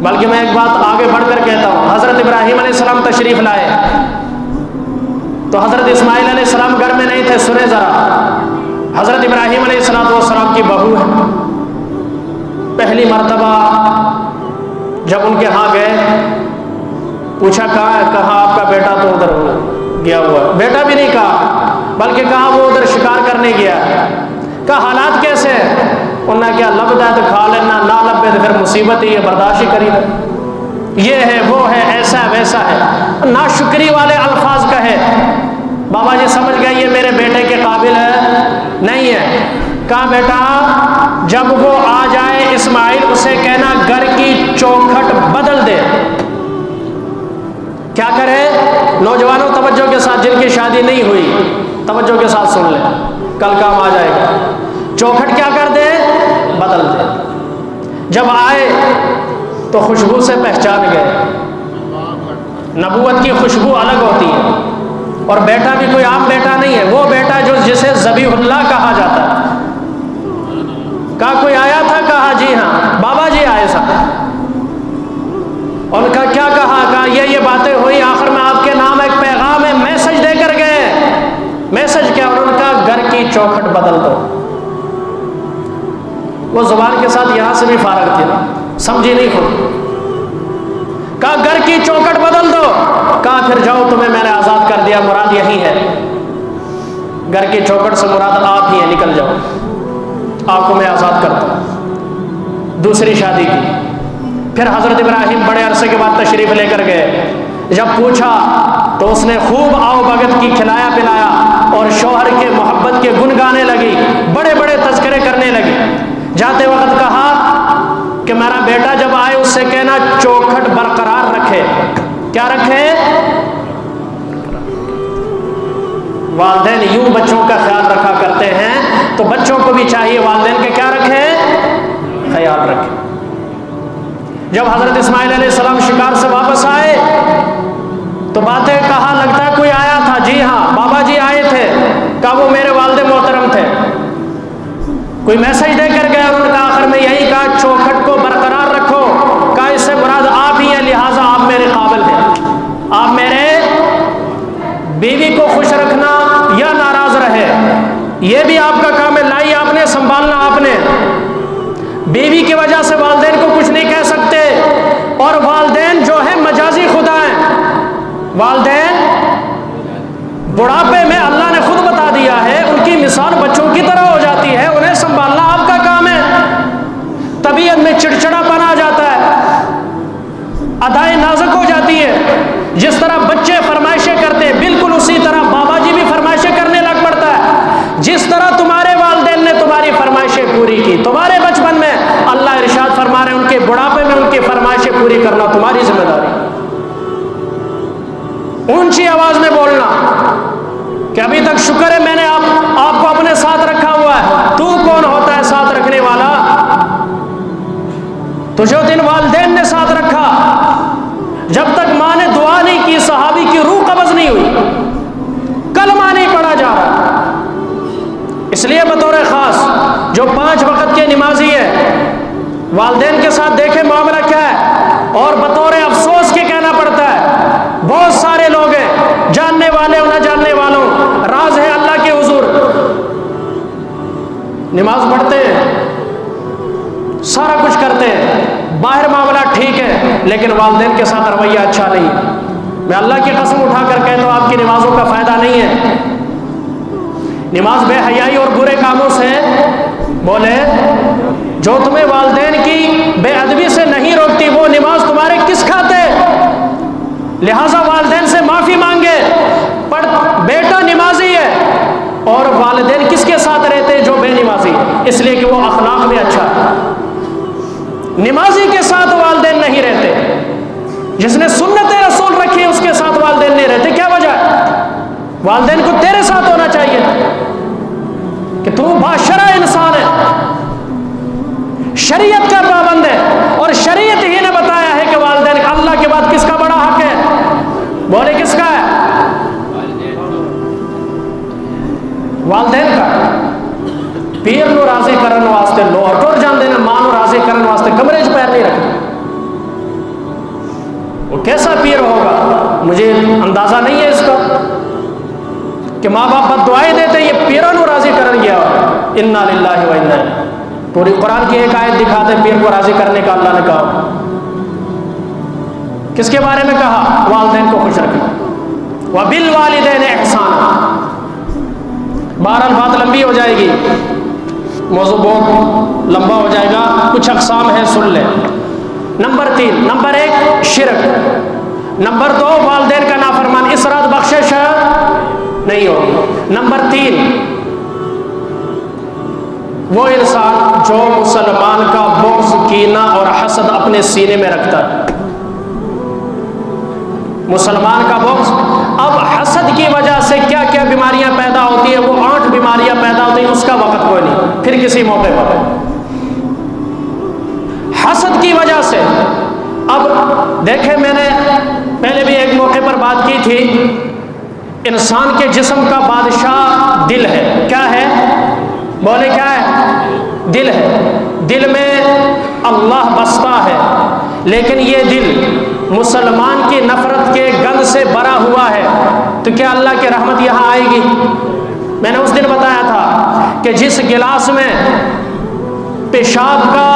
S1: بلکہ میں ایک بات آگے بڑھ کر کہتا ہوں. حضرت ابراہیم علیہ السلام تشریف لائے تو حضرت اسماعیل علیہ السلام گھر میں نہیں تھے. سنیں ذرا, حضرت ابراہیم علیہ السلام کی بہو ہے. پہلی مرتبہ جب ان کے ہاں گئے, پوچھا کہاں آپ کا بیٹا, تو ادھر گیا ہوا ہے. بیٹا بھی نہیں کہا بلکہ کہا وہ ادھر شکار کرنے گیا. کہا حالات کیسے ہیں؟ انہوں نے کیا لب ہے تو کھا لینا, نہ لب ہے تو پھر مصیبت ہی ہے, برداشت ہی کری ہے, یہ ہے وہ ہے, ایسا ہے ویسا ہے, ناشکری والے الفاظ کہے. بابا جی سمجھ گئے یہ میرے بیٹے کے قابل ہے نہیں ہے. کہا بیٹا جب وہ آ جائے اسماعیل اسے کہنا گھر کی چوکھٹ بدل دے. کیا کرے؟ نوجوانوں توجہ کے ساتھ, جن کی شادی نہیں ہوئی توجہ کے ساتھ سن لیں, کل کام آ جائے گا. چوکھٹ کیا کر دے؟ بدل دے. جب آئے تو خوشبو سے پہچان گئے. نبوت کی خوشبو الگ ہوتی ہے, اور بیٹا بھی کوئی عام بیٹا نہیں ہے, وہ بیٹا جو جسے ذبیح اللہ کہا جاتا ہے. کہا کوئی آیا تھا؟ کہا جی ہاں. بابا جی آئے سب. ان کا کیا کہا؟ کہا یہ باتیں ہوئی, آخر میں آپ کے نام ایک پیغام ہے, میسج دے کر گئے. میسج کیا؟ انہوں نے کہا گھر کی چوکھٹ بدل دو. وہ زبان کے ساتھ یہاں سے بھی فارغ تھی نا, سمجھی نہیں خود. کہا گھر کی چوکھٹ بدل دو. کہا پھر جاؤ, تمہیں میں نے آزاد کر دیا, مراد یہی ہے. گھر کی چوکھٹ سے مراد آپ ہی ہے, نکل جاؤ, آپ کو میں آزاد کرتا ہوں. دوسری شادی کی. پھر حضرت ابراہیم بڑے عرصے کے بعد تشریف لے کر گئے. جب پوچھا تو اس نے خوب آؤ بھگت کی, کھلایا پلایا, اور شوہر کے محبت کے گن گانے لگی, بڑے بڑے تذکرے کرنے لگی. جاتے وقت کہا کہ میرا بیٹا جب آئے اس سے کہنا چوکھٹ برقرار رکھے. کیا رکھے؟ والدین یوں بچوں کا خیال رکھا کرتے ہیں, تو بچوں کو بھی چاہیے والدین کے کیا رکھے؟ خیال رکھے. جب حضرت اسماعیل علیہ السلام شکار سے واپس آئے تو باتیں کہا لگتا ہے کوئی آیا تھا. جی ہاں بابا جی آئے تھے. کہا وہ میرے والد محترم تھے, کوئی میسج دے کر گئے. انہوں نے کہا آخر میں یہی کہا چوکھٹ کو برقرار رکھو. کہا اس سے مراد آپ ہی ہیں, لہٰذا آپ میرے قابل ہیں. آپ میرے بیوی کو خوش رکھنا یا ناراض رہے یہ بھی آپ کا کام ہے, لائی آپ نے, سنبھالنا آپ نے. بیوی کی وجہ سے والدین کو کچھ نہیں کہہ سکتے، اور والدین جو ہے مجازی خدا ہیں۔ والدین بڑھاپے میں اللہ نے خود بتا دیا ہے ان کی مثال بچوں کی طرح ہو جاتی ہے، انہیں سنبھالنا آپ کا کام ہے۔ طبیعت میں چڑچڑا پن آ جاتا ہے، ادائیں نازک ہو جاتی ہے، جس طرح بچے فرمائشیں کرتے ہیں بالکل اسی طرح بابا جی بھی فرمائشیں کرنے لگ پڑتا ہے۔ جس طرح تمہارے والدین نے تمہاری فرمائشیں پوری کی تمہارے بچپن میں، اللہ ارشاد فرما رہے ہیں ان کے بڑھاپے میں ان کی فرمائشیں پوری کرنا تمہاری ذمہ داری۔ اونچی آواز میں بولنا کہ ابھی تک شکر ہے میں نے آپ کو اپنے ساتھ رکھا ہوا ہے، تو کون ہوتا ہے ساتھ رکھنے والا؟ تو جو دن والدین نے ساتھ رکھا، جب تک ماں نے دعا نہیں کی صحابی کی روح قبض نہیں ہوئی، کلمہ نہیں پڑھا جا رہا۔ اس لیے بطور خاص جو 5 وقت کے نمازی ہے، والدین کے ساتھ دیکھیں معاملہ کیا ہے، اور بطور افسوس کے کہنا پڑتا ہے بہت سارے لوگ ہیں، جاننے والے اور نہ جاننے والوں، راز ہے اللہ کے حضور، نماز پڑھتے ہیں، سارا کچھ کرتے ہیں، باہر معاملہ ٹھیک ہے، لیکن والدین کے ساتھ رویہ اچھا نہیں ہے۔ میں اللہ کی قسم اٹھا کر کہتا ہوں آپ کی نمازوں کا فائدہ نہیں ہے۔ نماز بے حیائی اور برے کاموں سے، بولے جو تمہیں والدین کی بے ادبی سے نہیں روکتی وہ نماز تمہارے کس کھاتے؟ لہٰذا والدین سے معافی مانگے۔ پر بیٹا نمازی ہے اور والدین کس کے ساتھ رہتے ہیں؟ جو بے نمازی، اس لیے کہ وہ اخلاق میں اچھا ہے۔ نمازی کے ساتھ والدین نہیں رہتے، جس نے سنت رسول رکھی ہے اس کے ساتھ والدین نہیں رہتے۔ کیا وجہ ہے؟ والدین کو تیرے ساتھ ہونا چاہیے کہ تو باشرع انسان ہے، شریعت کا پابند ہے، اور شریعت ہی نے بتایا ہے کہ والدین اللہ کے بعد کس کا بڑا حق ہے؟ بولے کس کا ہے؟ والدین کا۔ پیر نو راضی کرن واسطے لوہر ٹر جاندے نے، ماں نو راضی کرن واسطے کمرے چ پیر نہیں رکھتے۔ وہ کیسا پیر ہوگا مجھے اندازہ نہیں ہے اس کا کہ ماں باپ بد دعائیں دیتے، یہ پیروں نو راضی کرن گیا۔ انا للہ و انا الیہ، پوری قرآن کی ایک آیت دکھا دے پیر کو راضی کرنے کا اللہ نے کہا۔ کس کے بارے میں کہا؟ والدین کو خوش رکھنا۔ وبالوالدین احسانا۔ بہرحال بات لمبی ہو جائے گی، موضوع بہت لمبا ہو جائے گا، کچھ اقسام ہیں سن لیں۔ نمبر 3، نمبر 1 شرک، نمبر 2 والدین کا نافرمان، اس رات بخشش نہیں ہوگی۔ نمبر 3 وہ انسان جو مسلمان کا بغض، کینہ اور حسد اپنے سینے میں رکھتا ہے۔ مسلمان کا بغض، اب حسد کی وجہ سے کیا کیا بیماریاں پیدا ہوتی ہیں، وہ 8 بیماریاں پیدا ہوتی ہیں، اس کا وقت کوئی نہیں، پھر کسی موقع پر۔ حسد کی وجہ سے، اب دیکھیں میں نے پہلے بھی ایک موقع پر بات کی تھی، انسان کے جسم کا بادشاہ دل ہے۔ کیا ہے؟ بولے کیا ہے؟ دل ہے۔ دل میں اللہ بستا ہے، لیکن یہ دل مسلمان کی نفرت کے گند سے بھرا ہوا ہے، تو کیا اللہ کی رحمت یہاں آئے گی؟ میں نے اس دن بتایا تھا کہ جس گلاس میں پیشاب کا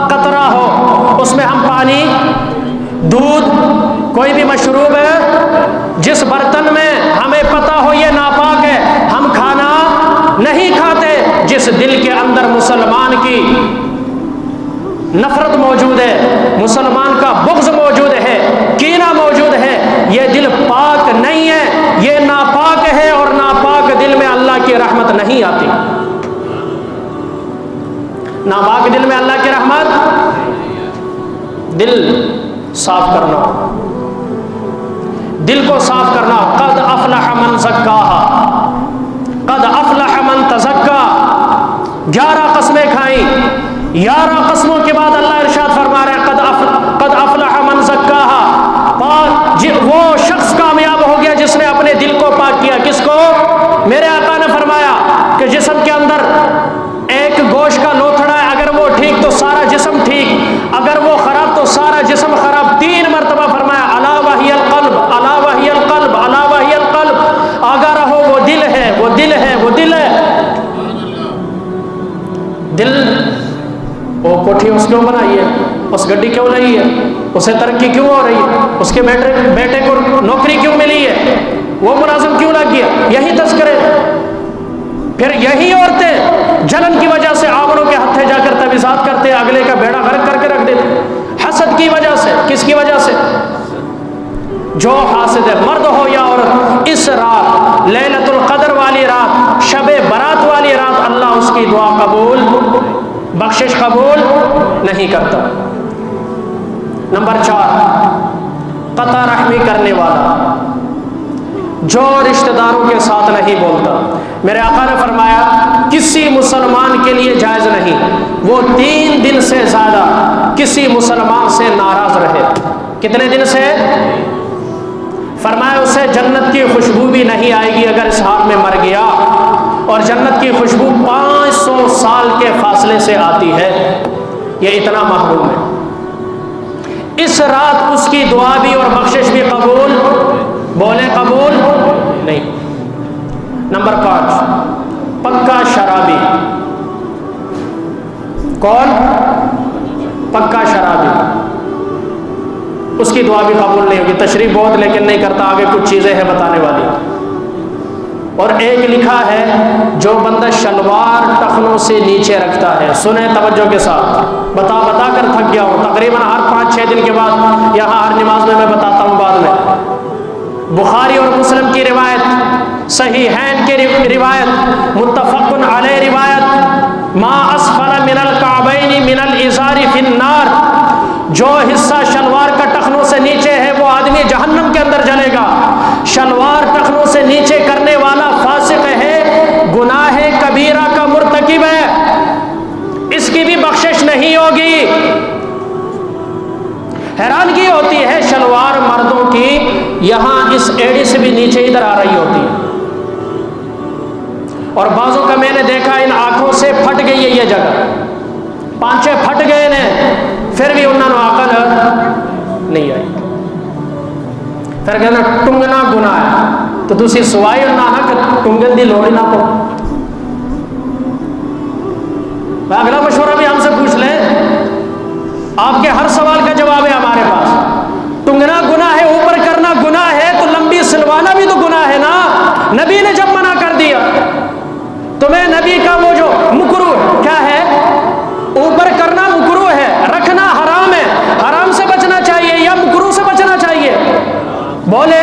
S1: قطرہ ہو اس میں ہم پانی، دودھ، کوئی بھی مشروب ہے، جس برتن میں ہمیں پتہ ہو یہ ناپاک ہے، ہم کھانا نہیں کھاتے۔ جس دل کے اندر مسلمان کی نفرت موجود ہے، مسلمان کا بغض موجود ہے، کینہ موجود ہے، یہ دل پاک نہیں ہے، یہ ناپاک ہے، اور ناپاک دل میں اللہ کی رحمت نہیں آتی۔ ناپاک دل میں اللہ کی رحمت، دل صاف کرنا، دل کو صاف کرنا۔ قد افلح من زکاہا، قد افلح من تزکا، 11 قسمیں کھائیں، 11 قسموں کے بعد اللہ ارشاد فرما رہے ہیں قد افلح من زکاہا، وہ شخص کامیاب ہو گیا جس نے اپنے دل کو پاک کیا۔ کس کو؟ میرے آقا نے فرمایا کہ جسم کے اندر ایک گوشت کا لوتھڑا ہے، اگر وہ ٹھیک تو سارا جسم ٹھیک، اگر وہ خراب تو سارا جسم خراب۔ 3 مرتبہ فرمایا الا وہی القلب، الا وہی القلب، الا وہی القلب، آگاہ رہو وہ دل ہے، وہ دل ہے، وہ دل ہے۔ دل وہ کوٹھی کیوں بنائی ہے، اس گڈی کیوں لائی ہے، اسے ترقی کیوں ہو رہی ہے، اس کے بیٹے کو نوکری کیوں ملی ہے، وہ ملازم کیوں لگ گیا، یہی تذکرے۔ پھر یہی عورتیں جلن کی وجہ سے آمروں کے ہتھے جا کر تبیزات کرتے، اگلے کا بیڑا غرق کر کے رکھ دیتے، حسد کی وجہ سے۔ کس کی وجہ سے؟ جو حاسد ہے، مرد ہو یا عورت، اس رات لیلۃ القدر والی رات، شب برات والی رات، اللہ اس کی دعا قبول، بخشش قبول نہیں کرتا۔ نمبر 4، قطع رحمی کرنے والا، جو رشتہ داروں کے ساتھ نہیں بولتا۔ میرے آقا نے فرمایا کسی مسلمان کے لیے جائز نہیں وہ 3 دن سے زیادہ کسی مسلمان سے ناراض رہے۔ کتنے دن سے؟ فرمایا اسے جنت کی خوشبو بھی نہیں آئے گی اگر اس حال میں مر گیا، اور جنت کی خوشبو 500 سال کے فاصلے سے آتی ہے، یہ اتنا محروم ہے۔ اس رات اس کی دعا بھی اور بخشش بھی قبول، بولے قبول نہیں۔ نمبر 5، پکا شرابی۔ کون؟ پکا شرابی، اس کی دعا بھی قبول نہیں ہوگی۔ تشریح بہت لیکن نہیں کرتا، آگے کچھ چیزیں ہیں بتانے والی۔ اور ایک لکھا ہے جو بندہ شلوار ٹخنوں سے نیچے رکھتا ہے، سنیں توجہ کے ساتھ، بتا کر تھک گیا ہوں، تقریباً ہر 5-6 دن کے بعد یہاں ہر نماز میں بتاتا ہوں بعد میں۔ بخاری اور مسلم کی روایت، صحیحین کی روایت، متفق علیہ روایت، ما اسفل من الکعبین من الازار فی النار، جو حصہ شلوار کا ٹخنوں سے نیچے ہے وہ آدمی جہنم کے اندر جلے گا۔ شلوار ٹخنوں سے نیچے کرنے والا فاسق ہے، گناہ کبیرہ کا مرتکب ہے، اس کی بھی بخشش نہیں ہوگی۔ حیرانگی ہوتی ہے شلوار مردوں کی یہاں اس ایڑی سے بھی نیچے ادھر آ رہی ہوتی ہے، اور بعضوں کا میں نے دیکھا ان آنکھوں سے پھٹ گئی ہے یہ جگہ، پانچے پھٹ گئے نے، پھر بھی انہوں نے عقل نہیں آئی۔ پھر کہنا ٹنگنا گناہ ہے، تو تسی سوائی نہ کہ ٹنگن دی لوڑی نہ پو۔ اگلا مشورہ بھی ہم سے پوچھ لیں، آپ کے ہر سوال کا جواب ہے ہمارے پاس۔ ٹنگنا گناہ ہے، اوپر کرنا گناہ ہے، تو لمبی سلوانا بھی تو گناہ ہے نا۔ نبی نے جب منع کر دیا، تمہیں نبی کا وہ جو مکروہ کیا ہے، اوپر کرنا مکروہ ہے، رکھنا حرام ہے، حرام سے بچنا چاہیے یا مکروہ سے بچنا چاہیے؟ بولے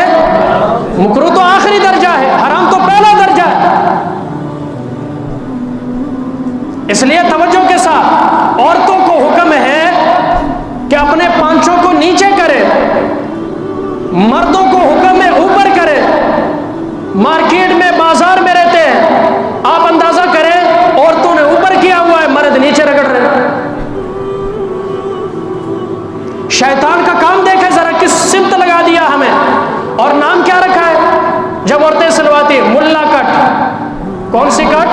S1: مکروہ تو آخری درجہ ہے، حرام تو پہلا درجہ ہے۔ اس لیے توجہ کے ساتھ عورتوں کو حکم ہے کہ اپنے پانچوں کو نیچے کرے، مردوں کو حکم ہے اوپر کرے۔ مارکیٹ میں بازار میں رہتے ہیں، آپ اندازہ کریں عورتوں نے اوپر کیا ہوا ہے، مرد نیچے رگڑ رہے ہیں۔ شیطان کا کام دیکھے ذرا، کس سمت لگا دیا ہمیں، اور نام کیا رکھا ہے جب عورتیں سلواتی ہیں؟ ملا کٹ۔ کون سی کٹ؟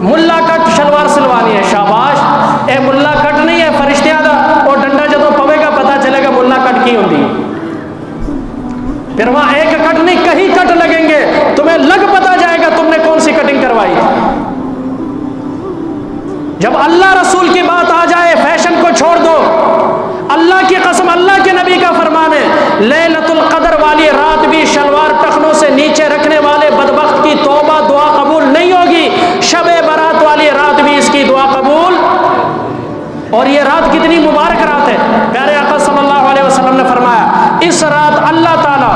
S1: ملا کٹ شلوار سلوانی ہے، شاباش۔ اے ملا کٹ نہیں ہے فرشتیاں دا، اور ڈنڈا جدوں پوے گا پتہ چلے گا ملا کٹ کی ہوندی ہے۔ پھر وہاں ایک کٹ نہیں کہیں کٹ لگیں گے، تمہیں لگ پتا جائے گا تم نے کون سی کٹنگ کروائی تھی۔ جب اللہ رسول کی بات آ جائے فیشن کو چھوڑ دو۔ اللہ کی قسم، اللہ کے نبی کا فرمان ہے، لیلۃ القدر والی رات بھی شلوار ٹخنوں سے نیچے رکھنے والے بدبخت کی توبہ دعا قبول نہیں ہوگی، شب برات والی رات بھی اس کی دعا قبول۔ اور یہ رات کتنی مبارک رات ہے، پیارے آقا صلی اللہ علیہ وسلم نے فرمایا اس رات اللہ تعالیٰ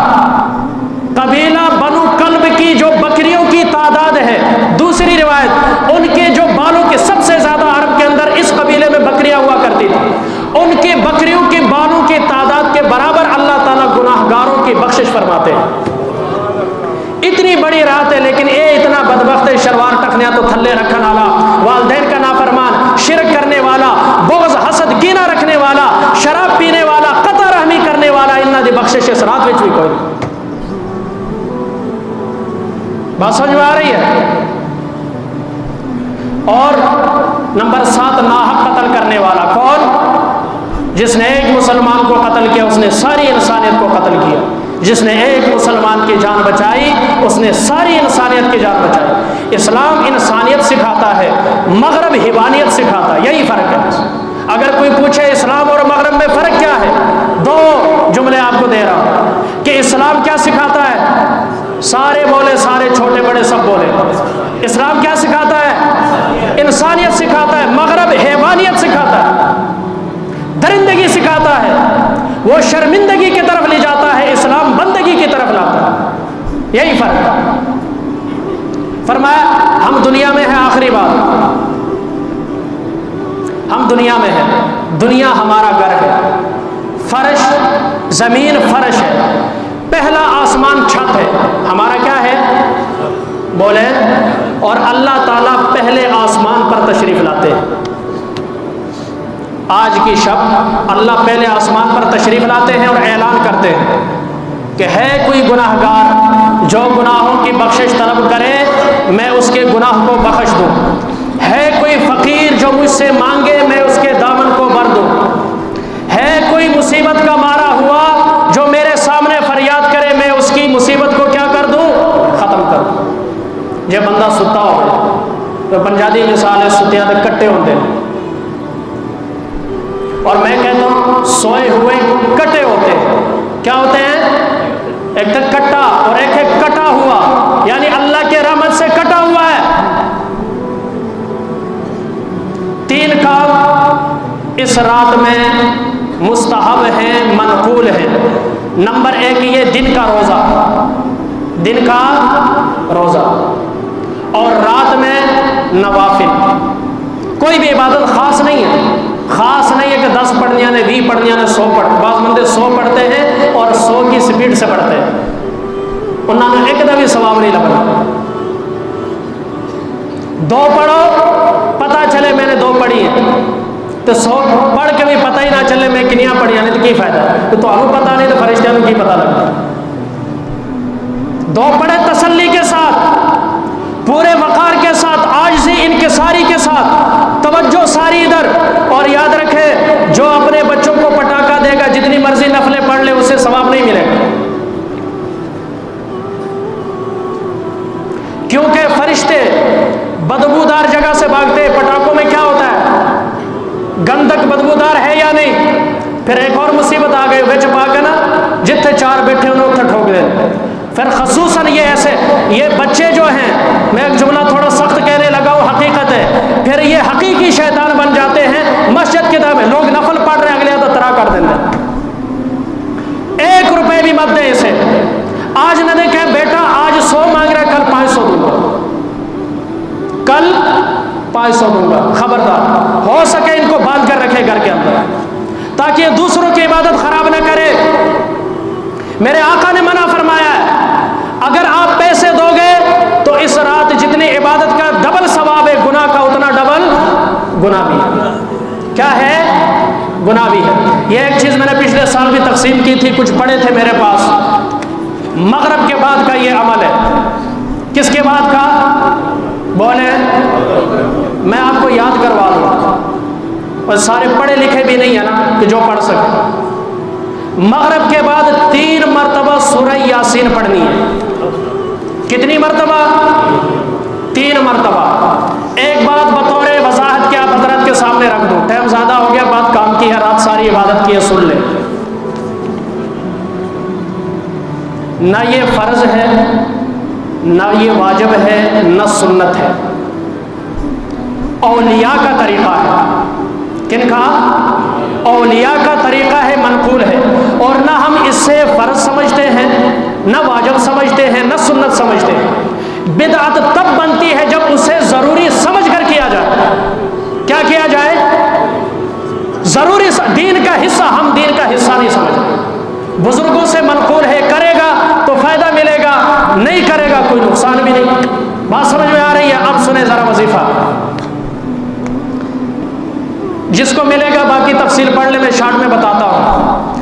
S1: قبیلہ بنو کلب کی جو بکریوں کی تعداد ہے، دوسری روایت ان کے جو بالوں کے سب سے زیادہ عرب کے اندر اس قبیلے میں بکریاں ہوا کرتی تھی، ان کے بکریوں کے بالوں کی تعداد کے برابر اللہ تعالیٰ گناہ گاروں کی بخشش فرماتے ہیں۔ اتنی بڑی رات ہے لیکن اے اتنا بدبخت ہے، شلوار ٹخنیاں تو تھلے رکھنے والا، والدین کا نافرمان، شرک کرنے والا، بغض حسد کینہ رکھنے والا، شراب پینے والا، قطع رحمی کرنے والا، انہاں دی بخشش اس رات وچ بھی کوئی نہیں۔ بات سمجھ میں آ رہی ہے؟ اور نمبر 7 ناحق قتل کرنے والا۔ کون؟ جس نے ایک مسلمان کو قتل کیا اس نے ساری انسانیت کو قتل کیا، جس نے ایک مسلمان کی جان بچائی اس نے ساری انسانیت کی جان بچائی۔ اسلام انسانیت سکھاتا ہے، مغرب حیوانیت سکھاتا ہے، یہی فرق ہے۔ اگر کوئی پوچھے اسلام اور مغرب میں فرق کیا ہے، دو جملے آپ کو دے رہا ہوں کہ اسلام کیا سکھاتا ہے، سارے بولے، سارے چھوٹے بڑے سب بولے، اسلام کیا سکھاتا ہے؟ انسانیت سکھاتا ہے۔ مغرب حیوانیت سکھاتا ہے، درندگی سکھاتا ہے، وہ شرمندگی کی طرف لے جاتا ہے، اسلام بندگی کی طرف لاتا ہے، یہی فرق ہے۔ فرمایا ہم دنیا میں ہیں، آخری بات، ہم دنیا میں ہیں، دنیا ہمارا گھر ہے، فرش زمین فرش ہے، پہلا آسمان چھت ہے، ہمارا کیا ہے بولے، اور اللہ تعالیٰ پہلے آسمان پر تشریف لاتے ہیں۔ آج کی شب اللہ پہلے آسمان پر تشریف لاتے ہیں اور اعلان کرتے ہیں کہ ہے کوئی گناہ گار جو گناہوں کی بخشش طلب کرے میں اس کے گناہ کو بخش دوں، ہے کوئی فقیر جو مجھ سے مانگے میں اس کے دامن کو بھر دوں، ہے کوئی مصیبت کا مارا ہوا جو میرے سامنے فریاد کرے میں اس کی مصیبت کو کیا کر دوں، ختم کر دوں۔ جب بندہ ستا ہو تو پنجابی مثال ہے، ستیاں دے کٹے ہوتے ہیں، اور میں کہتا ہوں سوئے ہوئے کٹے ہوتے ہیں، کیا ہوتے ہیں؟ ایک تو کٹا اور ایک ہے کٹا ہوا، یعنی اللہ کے رحمت سے کٹا ہوا ہے۔ تین کام اس رات میں مستحب ہیں، منقول ہیں۔ نمبر ایک یہ دن کا روزہ، دن کا روزہ، اور رات میں نوافل، کوئی بھی عبادت خاص نہیں ہے، خاص نہیں ہے کہ 10 پڑھنیاں نے 20 پڑھنیاں نے 100 پڑھ، بعض بندے 100 پڑھتے ہیں اور 100 کی سپیڈ سے پڑھتے ہیں، انہوں نے ایک دم ثواب نہیں لگا۔ 2 پڑھو پتہ چلے میں نے 2 پڑھی ہیں، تو 100 پڑھ کے بھی پتہ ہی نہ چلے میں کنیاں پڑھیاں نہیں تو کی فائدہ، تو انہوں پتہ نہیں تو فرشتیاں کو کی پتہ لگتا۔ 2 پڑھے تسلی کے ساتھ، پورے وقار کے ساتھ، عاجزی انکساری کے ساتھ، توجہ ساری ادھر، اور یاد رکھے جو اپنے بچوں کو پٹاخہ دے گا جتنی مرضی نفلیں پڑھ لے اسے ثواب نہیں ملے گا، کیونکہ فرشتے بدبودار جگہ سے بھاگتے ہیں۔ پٹاخوں میں کیا ہوتا ہے؟ گندک بدبودار ہے یا نہیں؟ پھر ایک اور مصیبت آ گئی وچ پا کے نا جتنے 4 بیٹھے انہیں اتنے ٹھوک دے، پھر خصوصاً یہ ایسے یہ بچے جو ہیں، میں ایک جملہ تھوڑا سخت کہنے لگا ہوں، حقیقت ہے، پھر یہ حقیقی شیطان بن جاتے ہیں۔ مسجد کے دامے لوگ نفل پڑھ رہے ہیں، اگلے تو ترا کر دیں گے، 1 روپے بھی مت دیں اسے، آج نہ دیکھیں بیٹا آج 100 مانگ رہا ہے کل 500 دوں گا، کل 500 دوں گا، خبردار، ہو سکے ان کو باندھ کر رکھے گھر کے اندر تاکہ یہ دوسروں کی عبادت خراب نہ کرے۔ میرے آقا نے منع فرمایا ہے اگر آپ پیسے دو گے تو اس رات جتنی عبادت کا ڈبل ثواب ہے، گناہ کا اتنا ڈبل گناہ بھی ہے۔ کیا ہے؟ گناہ بھی ہے۔ یہ ایک چیز میں نے پچھلے سال بھی تقسیم کی تھی، کچھ پڑے تھے میرے پاس، مغرب کے بعد کا یہ عمل ہے۔ کس کے بعد کا بولے؟ میں آپ کو یاد کروا دوں، اور سارے پڑھے لکھے بھی نہیں ہیں نا کہ جو پڑھ سکے۔ مغرب کے بعد 3 مرتبہ سورہ یاسین پڑھنی ہے۔ کتنی مرتبہ؟ 3 مرتبہ۔ ایک بات بطور وضاحت کے آپ حضرت کے سامنے رکھ دوں، ٹائم زیادہ ہو گیا، بات کام کی ہے، رات ساری عبادت کی ہے، سن لیں۔ نہ یہ فرض ہے، نہ یہ واجب ہے، نہ سنت ہے، اولیاء کا طریقہ ہے۔ کن کا؟ اولیاء کا طریقہ ہے، منقول ہے، اور نہ ہم اس سے فرض سمجھتے ہیں، نہ واجب سمجھتے ہیں، نہ سنت سمجھتے ہیں۔ بدعت تب بنتی ہے جب اسے ضروری سمجھ کر کیا جائے۔ کیا کیا جائے؟ ضروری دین کا حصہ، ہم دین کا حصہ نہیں سمجھتے۔ بزرگوں سے منقول ہے، کرے گا تو فائدہ ملے گا، نہیں کرے گا کوئی نقصان بھی نہیں۔ بات سمجھ میں آ رہی ہے؟ اب سنیں ذرا وظیفہ، جس کو ملے گا باقی تفصیل پڑھ لے، میں شارٹ میں بتاتا ہوں۔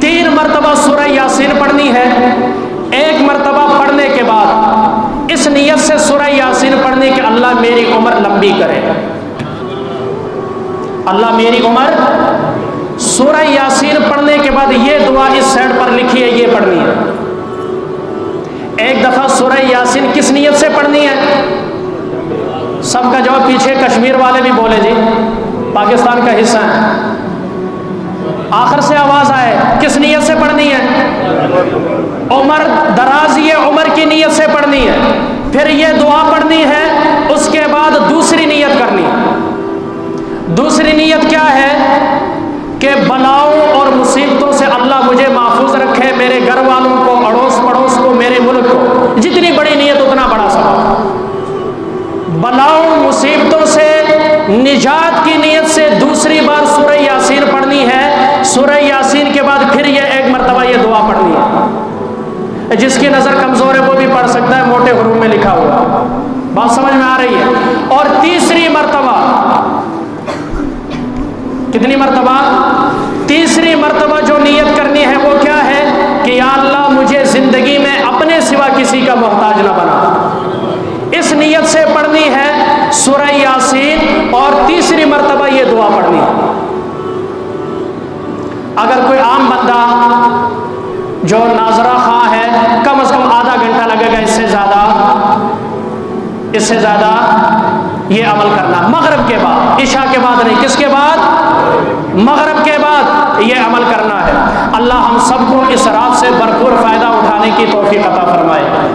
S1: 3 مرتبہ سورہ یاسین پڑھنی ہے۔ 1 مرتبہ پڑھنے کے بعد اس نیت سے سورہ یاسین پڑھنی کہ اللہ میری عمر لمبی کرے، اللہ میری عمر۔ سورہ یاسین پڑھنے کے بعد یہ دعا اس سائڈ پر لکھی ہے، یہ پڑھنی ہے۔ ایک دفعہ سورہ یاسین کس نیت سے پڑھنی ہے؟ سب کا جواب پیچھے کشمیر والے بھی بولے جی، پاکستان کا حصہ ہے، آخر سے آواز آئے کس نیت سے پڑھنی ہے؟ عمر دراز یہ عمر کی نیت سے پڑھنی ہے، پھر یہ دعا پڑھنی ہے، اس کے بعد دوسری نیت کرنی ہے۔ دوسری نیت کیا ہے کہ بلاؤں اور مصیبتوں سے اللہ مجھے محفوظ رکھے، میرے گھر والوں کو، اڑوس پڑوس کو، میرے ملک کو۔ جتنی بڑی نیت اتنا بڑا ثواب۔ بلاؤں مصیبتوں سے نجات کی نیت سے دوسری بار سورہ یاسین پڑھنی ہے، سورہ یاسین کے بعد پھر یہ ایک مرتبہ یہ دعا پڑھنی ہے۔ جس کی نظر کمزور ہے وہ بھی پڑھ سکتا ہے، موٹے حروف میں لکھا ہوا، بات سمجھ میں آ رہی ہے؟ اور تیسری مرتبہ، کتنی مرتبہ؟ تیسری مرتبہ جو نیت کرنی ہے وہ کیا ہے کہ یا اللہ مجھے زندگی میں اپنے سوا کسی کا محتاج نہ بنا۔ اس نیت سے پڑھنی ہے سورہ یاسین، اور تیسری مرتبہ یہ دعا پڑھنی ہے۔ اگر کوئی عام بندہ جو ناظرہ خواہ ہے، کم از کم آدھا گھنٹہ لگے گا، اس سے زیادہ یہ عمل کرنا۔ مغرب کے بعد، عشاء کے بعد نہیں، کس کے بعد؟ مغرب کے بعد یہ عمل کرنا ہے۔ اللہ ہم سب کو اس رات سے بھرپور فائدہ اٹھانے کی توفیق عطا فرمائے۔